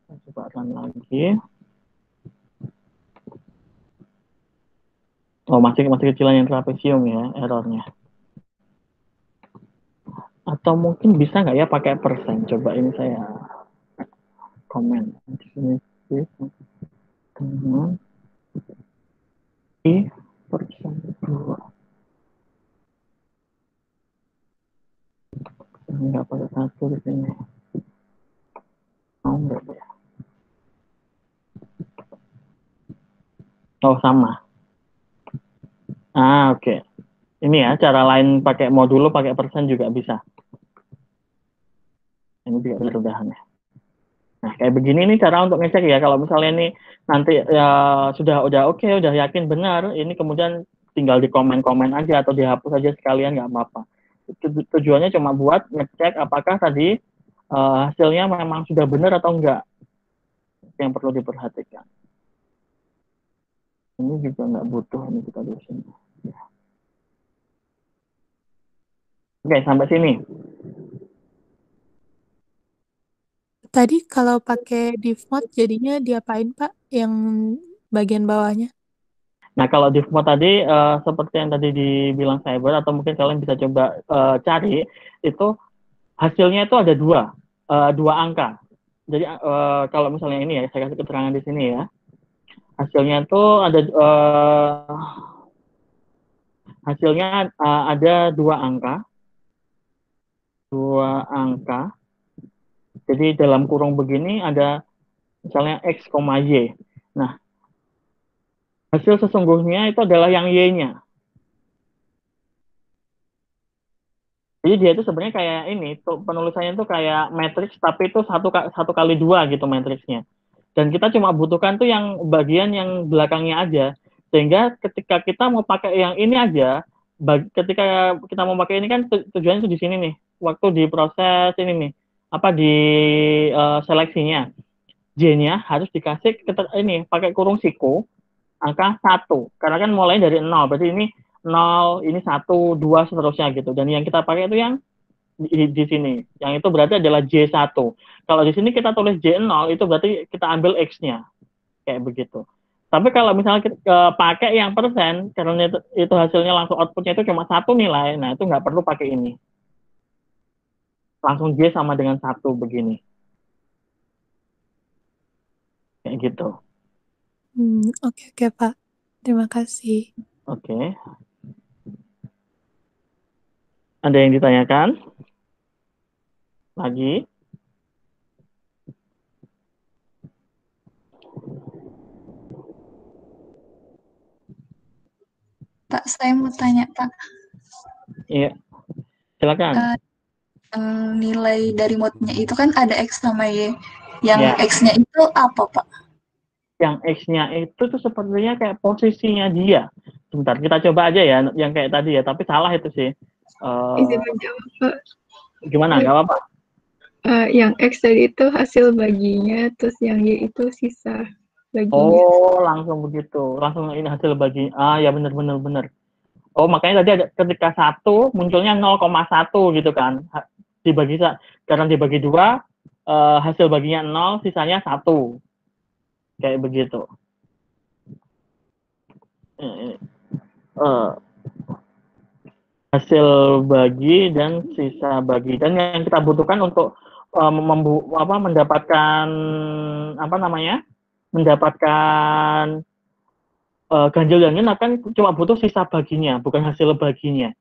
Kita coba run lagi. Oh, masih kecilan yang trapesium ya errornya. Atau mungkin bisa nggak ya pakai persen? Coba ini saya komen. Di sini persen 2. Nggak pakai 1 di sini. Oh, enggak ya. Oh, sama. Oke. Ini ya, cara lain pakai modulo, pakai persen juga bisa. Ini juga mudah-mudahan ya. Nah, kayak begini nih cara untuk ngecek ya. Kalau misalnya ini nanti ya, sudah oke, udah yakin benar, ini kemudian tinggal di komen-komen aja atau dihapus aja sekalian, nggak apa-apa. Tujuannya cuma buat ngecek apakah tadi hasilnya memang sudah benar atau enggak. Yang perlu diperhatikan. Ini juga nggak butuh, ini kita di sini. Ya. Oke, sampai sini. Tadi kalau pakai div mode jadinya diapain Pak? Yang bagian bawahnya? Nah, kalau div mode tadi seperti yang tadi dibilang Cyber, atau mungkin kalian bisa coba cari, itu hasilnya itu ada dua angka. Jadi kalau misalnya ini ya, saya kasih keterangan di sini ya. Hasilnya itu ada ada 2 angka. 2 angka. Jadi dalam kurung begini ada misalnya X, Y. Nah, hasil sesungguhnya itu adalah yang Y-nya. Jadi dia itu sebenarnya kayak ini, tuh penulisannya itu kayak matriks, tapi itu 1 kali 2 gitu matriksnya. Dan kita cuma butuhkan tuh yang bagian yang belakangnya aja. Sehingga ketika kita mau pakai yang ini aja, ketika kita mau pakai ini kan tujuannya itu di sini nih. Waktu di proses ini nih, di seleksinya. J-nya harus dikasih ini pakai kurung siku angka 1. Karena kan mulai dari 0, berarti ini 0, ini 1, 2 seterusnya gitu. Dan yang kita pakai itu yang di sini. Yang itu berarti adalah J1. Kalau di sini kita tulis J0, itu berarti kita ambil X-nya. Kayak begitu. Tapi kalau misalnya kita pakai yang persen, karena itu hasilnya langsung outputnya itu cuma 1 nilai, nah itu nggak perlu pakai ini. Langsung J sama dengan 1 begini. Kayak gitu. Oke Pak. Terima kasih. Oke. Ada yang ditanyakan? Lagi? Pak, saya mau tanya Pak. Iya. Silakan. Nilai dari mode-nya itu kan ada X sama Y. Yang Ya. X-nya itu apa Pak? Yang X-nya itu tuh sepertinya kayak posisinya dia. Sebentar, kita coba aja ya, yang kayak tadi ya. Tapi salah itu sih. Izin menjawab Pak. Gimana? Gak apa-apa. Yang X tadi itu hasil baginya, terus yang Y itu sisa baginya. Oh, langsung begitu. Langsung ini hasil bagi. Ya benar. Oh, makanya tadi ada ketika 1 munculnya 0,1 gitu kan. Karena dibagi 2, hasil baginya 0, sisanya 1. Kayak begitu. Hasil bagi dan sisa bagi. Dan yang kita butuhkan untuk mendapatkan mendapatkan ganjil dan genap kan cuma butuh sisa baginya, bukan hasil baginya.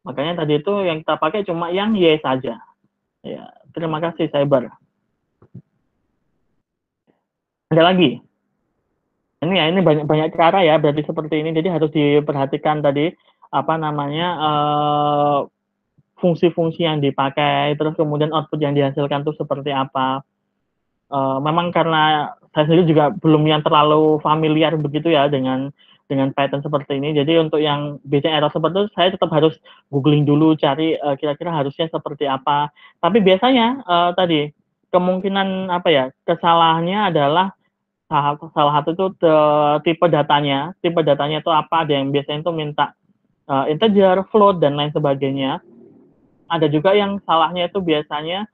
Makanya tadi itu yang kita pakai cuma yang Y saja. Ya, terima kasih Cyber. Ada lagi? Ini banyak cara ya, berarti seperti ini. Jadi harus diperhatikan tadi apa namanya fungsi-fungsi yang dipakai, terus kemudian output yang dihasilkan itu seperti apa. Memang karena saya sendiri juga belum yang terlalu familiar begitu ya dengan Python seperti ini. Jadi untuk yang biasanya error seperti itu, saya tetap harus googling dulu, cari kira-kira harusnya seperti apa. Tapi biasanya tadi kemungkinan apa ya kesalahannya adalah salah satu itu tipe datanya. Tipe datanya itu apa? Ada yang biasanya itu minta integer, float dan lain sebagainya. Ada juga yang salahnya itu biasanya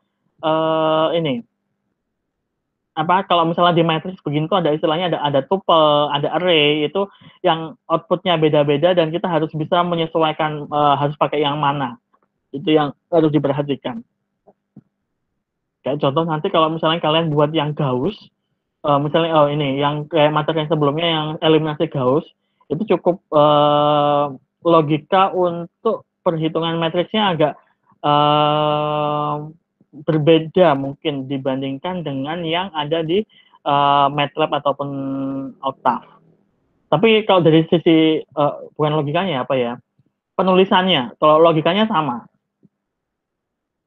ini apa kalau misalnya di matrix begini tuh ada istilahnya ada tuple, ada array itu yang outputnya beda-beda dan kita harus bisa menyesuaikan harus pakai yang mana. Itu yang harus diperhatikan. Kayak contoh nanti kalau misalnya kalian buat yang Gauss, misalnya ini yang kayak materi yang sebelumnya yang eliminasi Gauss itu cukup logika untuk perhitungan matriksnya agak berbeda mungkin dibandingkan dengan yang ada di MATLAB ataupun Octave. Tapi kalau dari sisi bukan logikanya apa ya, penulisannya, kalau logikanya sama.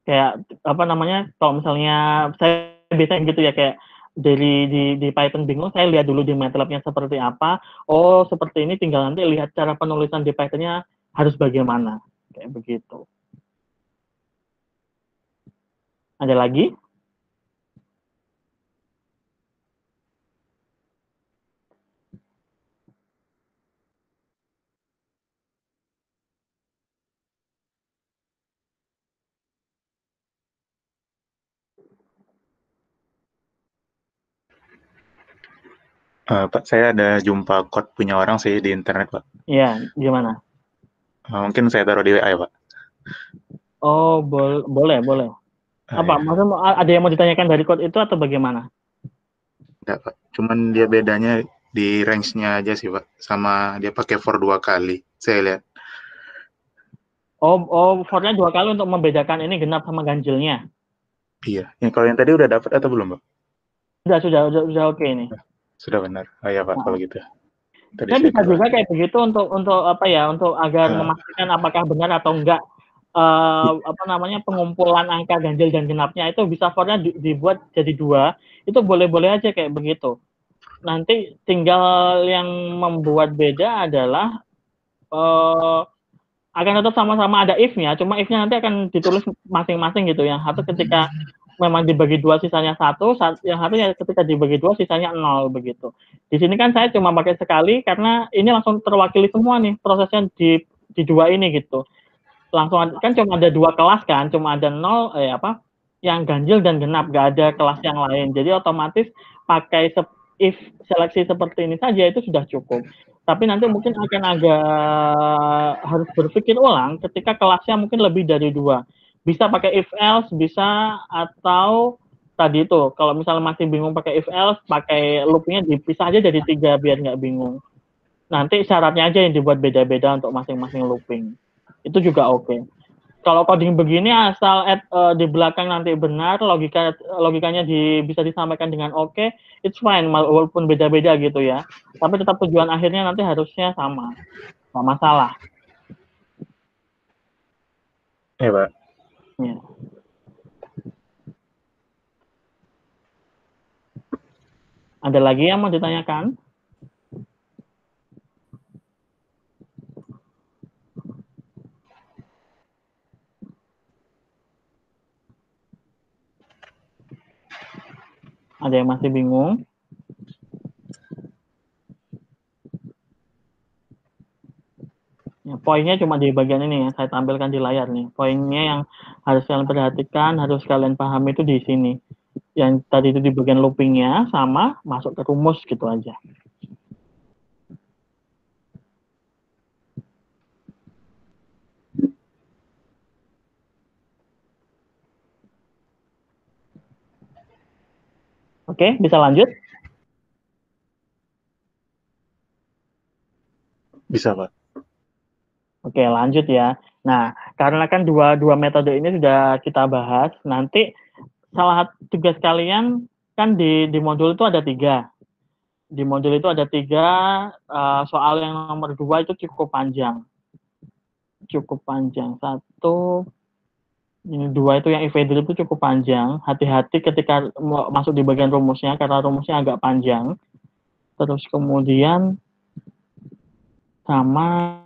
Kayak apa namanya, kalau misalnya saya biasanya gitu ya kayak dari di Python bingung, saya lihat dulu di MATLAB-nya seperti apa. Oh, seperti ini tinggal nanti lihat cara penulisan di Python-nya harus bagaimana. Kayak begitu. Ada lagi? Pak, saya ada jumpa code punya orang sih di internet, Pak. Iya, gimana? Mungkin saya taruh di WA ya, Pak. Oh, boleh. Apa? Ya. Maksudnya ada yang mau ditanyakan dari code itu atau bagaimana? Enggak, Pak. Cuman dia bedanya di range-nya aja sih, Pak. Sama dia pakai for 2 kali. Saya lihat. Oh, for-nya 2 kali untuk membedakan ini genap sama ganjilnya. Iya. Kalau yang tadi udah dapat atau belum, Pak? Sudah oke ini. Sudah benar. Ya, Pak, kalau gitu. Tadi Saya bisa keluar. juga kayak begitu untuk apa ya, untuk agar memastikan apakah benar atau enggak apa namanya pengumpulan angka ganjil dan genapnya itu bisa for-nya dibuat jadi 2. Itu boleh-boleh aja kayak begitu. Nanti tinggal yang membuat beda adalah akan tetap sama-sama ada if-nya, cuma if-nya nanti akan ditulis masing-masing gitu. Yang satu ketika memang dibagi 2 sisanya 1, yang satunya ketika dibagi 2 sisanya 0 begitu. Di sini kan saya cuma pakai sekali karena ini langsung terwakili semua nih prosesnya di 2 ini gitu. Langsung kan cuma ada 2 kelas kan, cuma ada 0 yang ganjil dan genap, gak ada kelas yang lain. Jadi otomatis pakai if seleksi seperti ini saja itu sudah cukup. Tapi nanti mungkin akan agak harus berpikir ulang ketika kelasnya mungkin lebih dari 2. Bisa pakai if else, bisa atau tadi itu kalau misalnya masih bingung pakai if else, pakai loop-nya dipisah aja jadi 3 biar nggak bingung. Nanti syaratnya aja yang dibuat beda-beda untuk masing-masing looping. Itu juga oke. Kalau coding begini asal di belakang nanti benar, logikanya bisa disampaikan dengan oke, it's fine walaupun beda-beda gitu ya. Tapi tetap tujuan akhirnya nanti harusnya sama. Nggak masalah. Ya, Pak. Ya. Ada lagi yang mau ditanyakan? Ada yang masih bingung? Ya, poinnya cuma di bagian ini ya, saya tampilkan di layar nih. Poinnya yang harus kalian perhatikan, harus kalian pahami itu di sini. Yang tadi itu di bagian loopingnya sama masuk ke rumus gitu aja. Oke, bisa lanjut? Bisa, Pak. Oke, lanjut ya. Nah, karena kan dua metode ini sudah kita bahas, nanti salah satu tugas kalian kan di modul itu ada 3. Di modul itu ada 3 soal yang nomor 2 itu cukup panjang. Satu, ini 2 itu yang evaded itu cukup panjang. Hati-hati ketika masuk di bagian rumusnya karena rumusnya agak panjang. Terus kemudian sama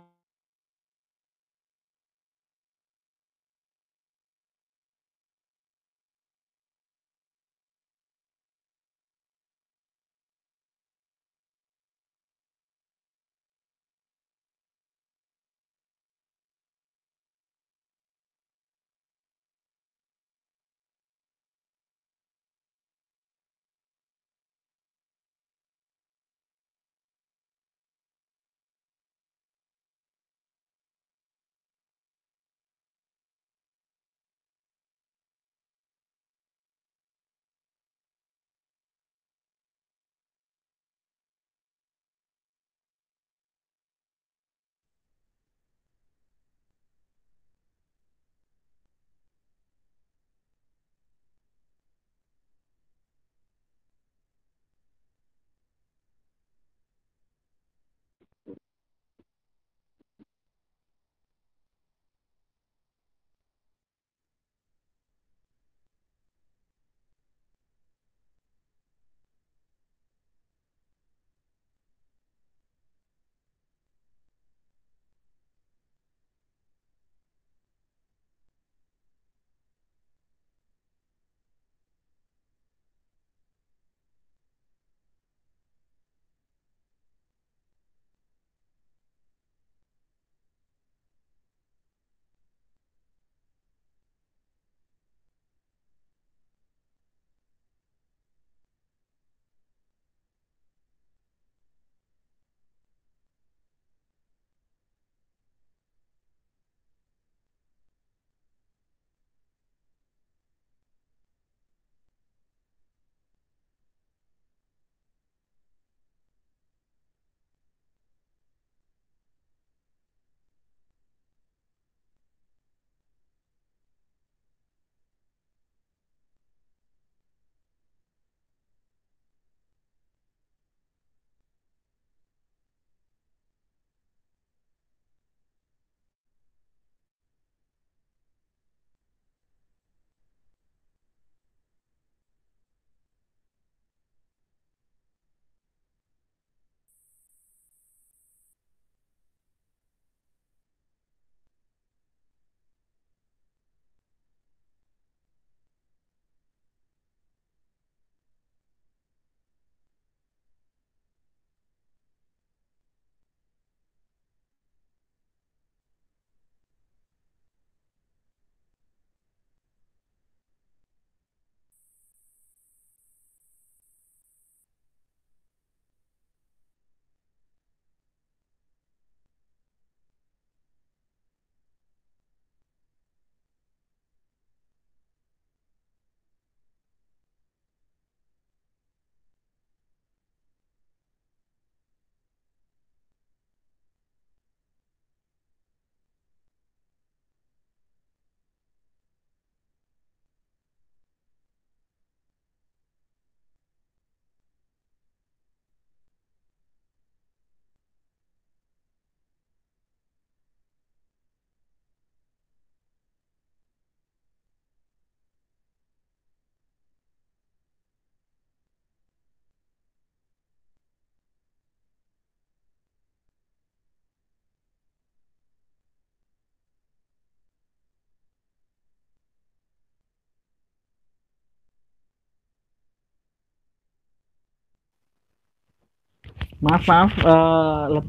maaf,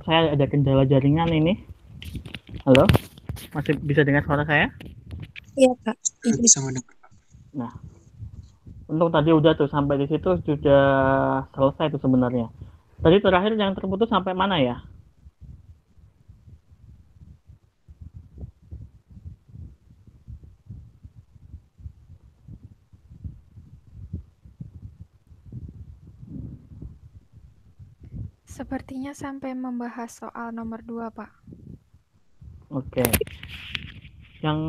saya ada kendala jaringan ini. Halo, masih bisa dengar suara saya? Iya, Kak. Bisa mendengar. Nah, untung tadi udah tuh sampai di situ sudah selesai tuh sebenarnya. Tadi terakhir yang terputus sampai mana ya? Sepertinya sampai membahas soal nomor 2, Pak. Oke. Yang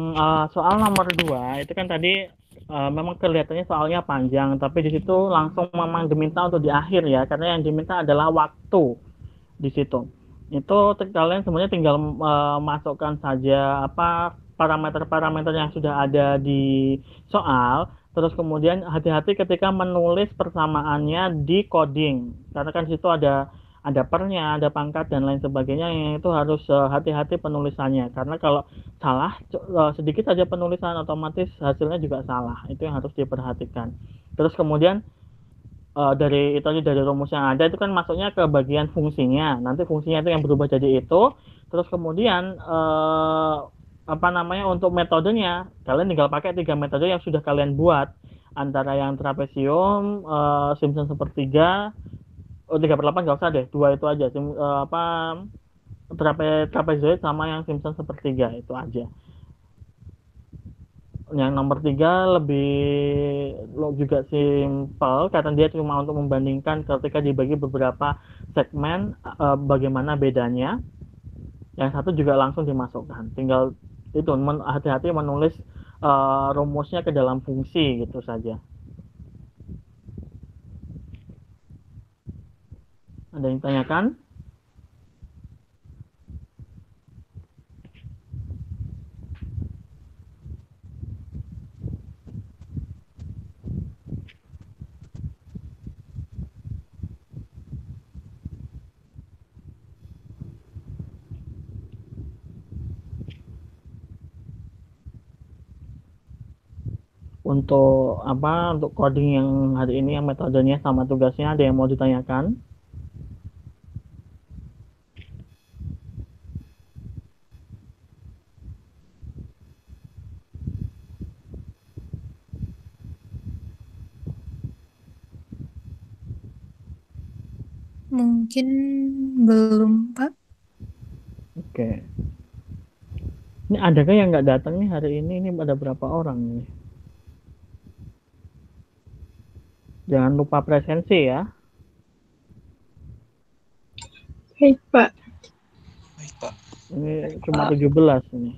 soal nomor 2 itu kan tadi memang kelihatannya soalnya panjang, tapi di situ langsung memang diminta untuk di akhir ya, karena yang diminta adalah waktu di situ. Itu kalian sebenarnya tinggal masukkan saja apa parameter-parameter yang sudah ada di soal, terus kemudian hati-hati ketika menulis persamaannya di coding, karena kan di situ ada pernya, ada pangkat dan lain sebagainya yang itu harus hati-hati penulisannya, karena kalau salah sedikit saja penulisan otomatis hasilnya juga salah, itu yang harus diperhatikan. Terus kemudian dari itu aja, dari rumus yang ada itu kan masuknya ke bagian fungsinya, nanti fungsinya itu yang berubah jadi itu. Terus kemudian apa namanya, untuk metodenya kalian tinggal pakai 3 metode yang sudah kalian buat, antara yang trapesium, Simpson sepertiga, 3/8 nggak usah deh, 2 itu aja, apa trapezoid sama yang Simpson sepertiga itu aja. Yang nomor 3 lebih juga simpel, karena dia cuma untuk membandingkan ketika dibagi beberapa segmen bagaimana bedanya. Yang satu juga langsung dimasukkan, tinggal itu hati-hati menulis rumusnya ke dalam fungsi gitu saja. Ada yang tanyakan? Untuk apa, untuk coding yang hari ini yang metodenya sama tugasnya, ada yang mau ditanyakan? Mungkin belum, Pak. Oke. Ini adakah yang nggak datang nih hari ini? Ini ada berapa orang nih? Jangan lupa presensi ya. Baik, Pak. Baik, Pak. Ini cuma 17 ini.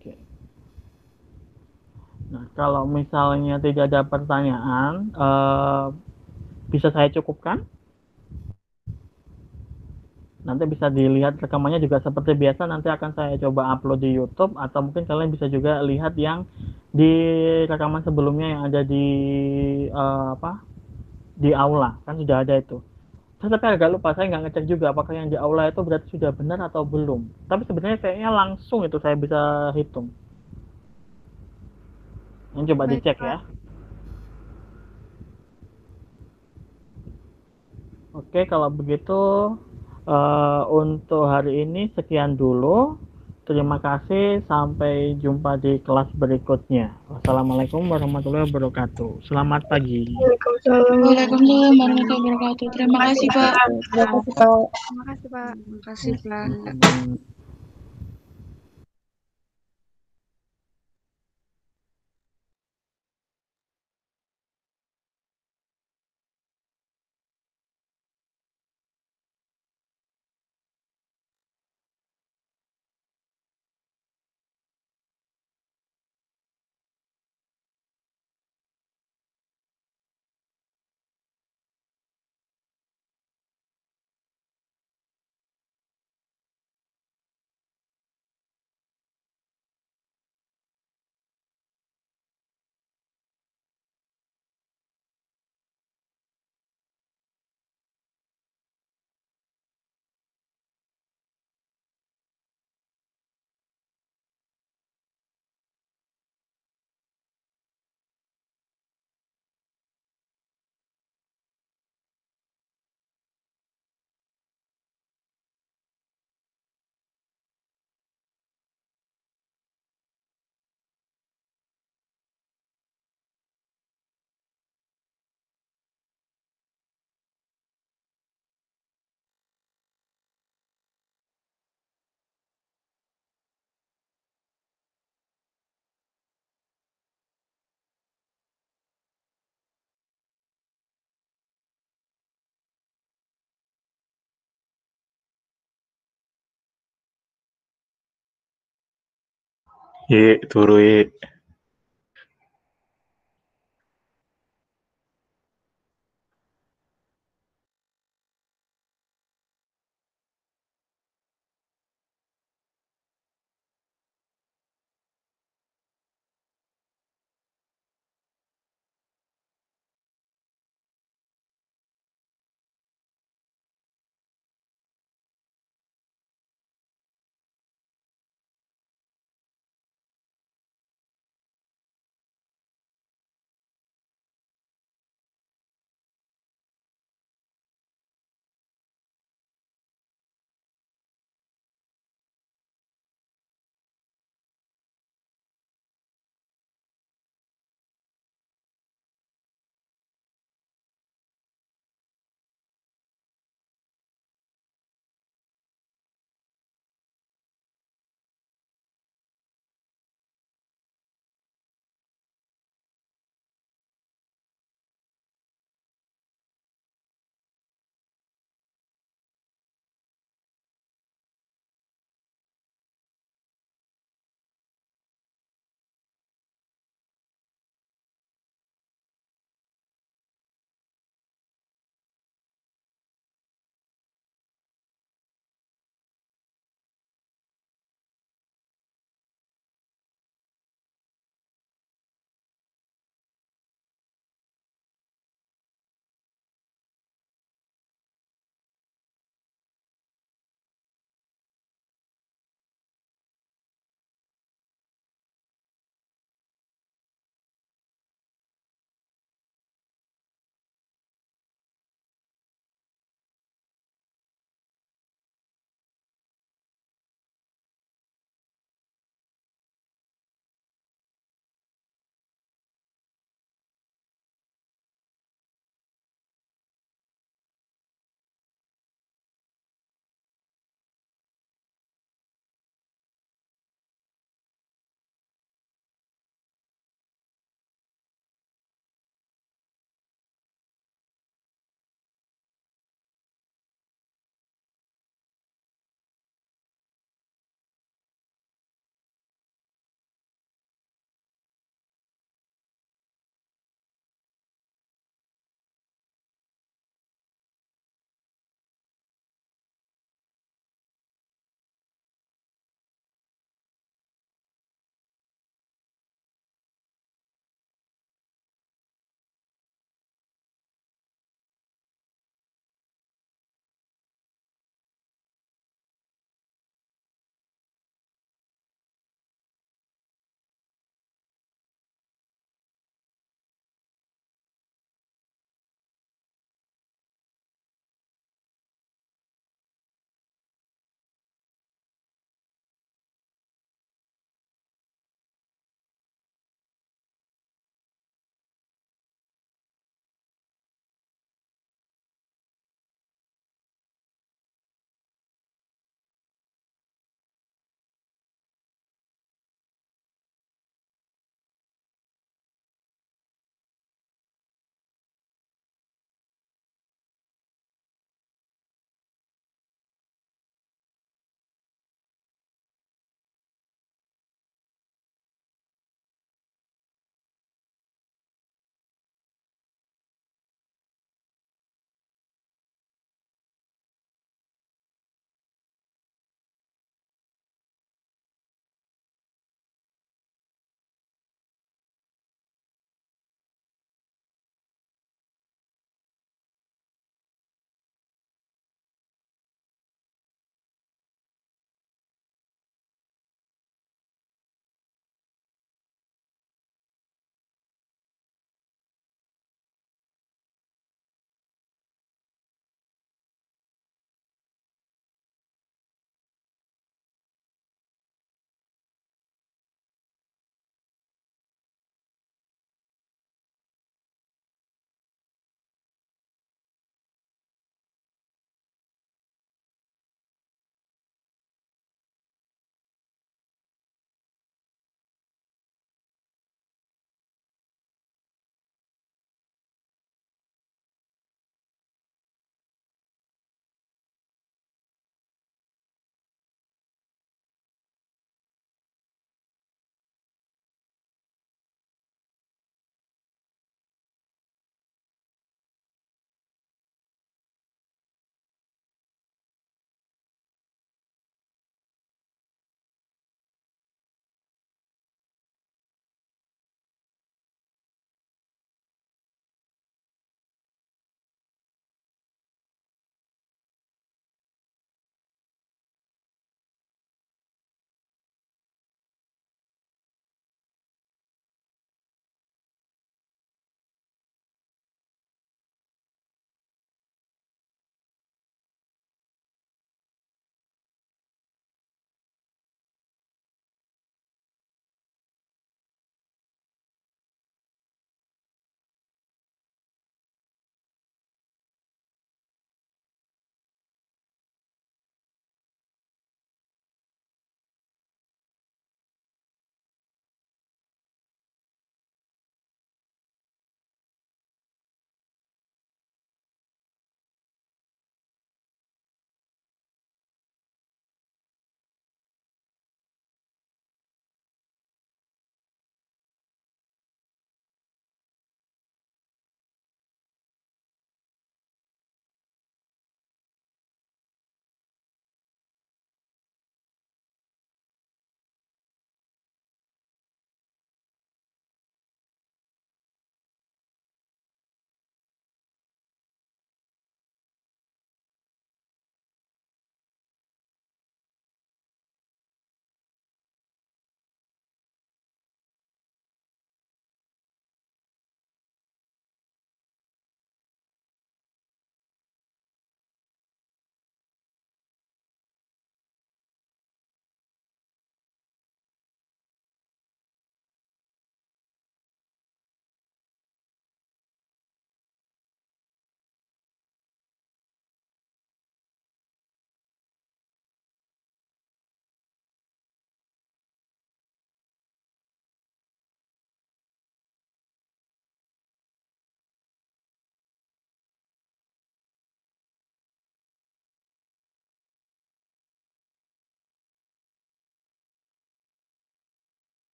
Oke. Nah, kalau misalnya tidak ada pertanyaan, bisa saya cukupkan? Nanti bisa dilihat rekamannya juga seperti biasa, nanti akan saya coba upload di YouTube, atau mungkin kalian bisa juga lihat yang di rekaman sebelumnya yang ada di apa, di aula, kan sudah ada itu. Saya tapi agak lupa, saya nggak ngecek juga apakah yang di aula itu berarti sudah benar atau belum. Tapi sebenarnya kayaknya langsung itu saya bisa hitung. Ini coba Baik, dicek Pak. ya. Oke, kalau begitu untuk hari ini sekian dulu. Terima kasih, sampai jumpa di kelas berikutnya. Wassalamualaikum warahmatullahi wabarakatuh. Selamat pagi. Waalaikumsalam. Waalaikumsalam warahmatullahi wabarakatuh. Terima kasih, Pak. Terima kasih, Pak. Terima kasih, Pak. Hmm. Ye, turu ye.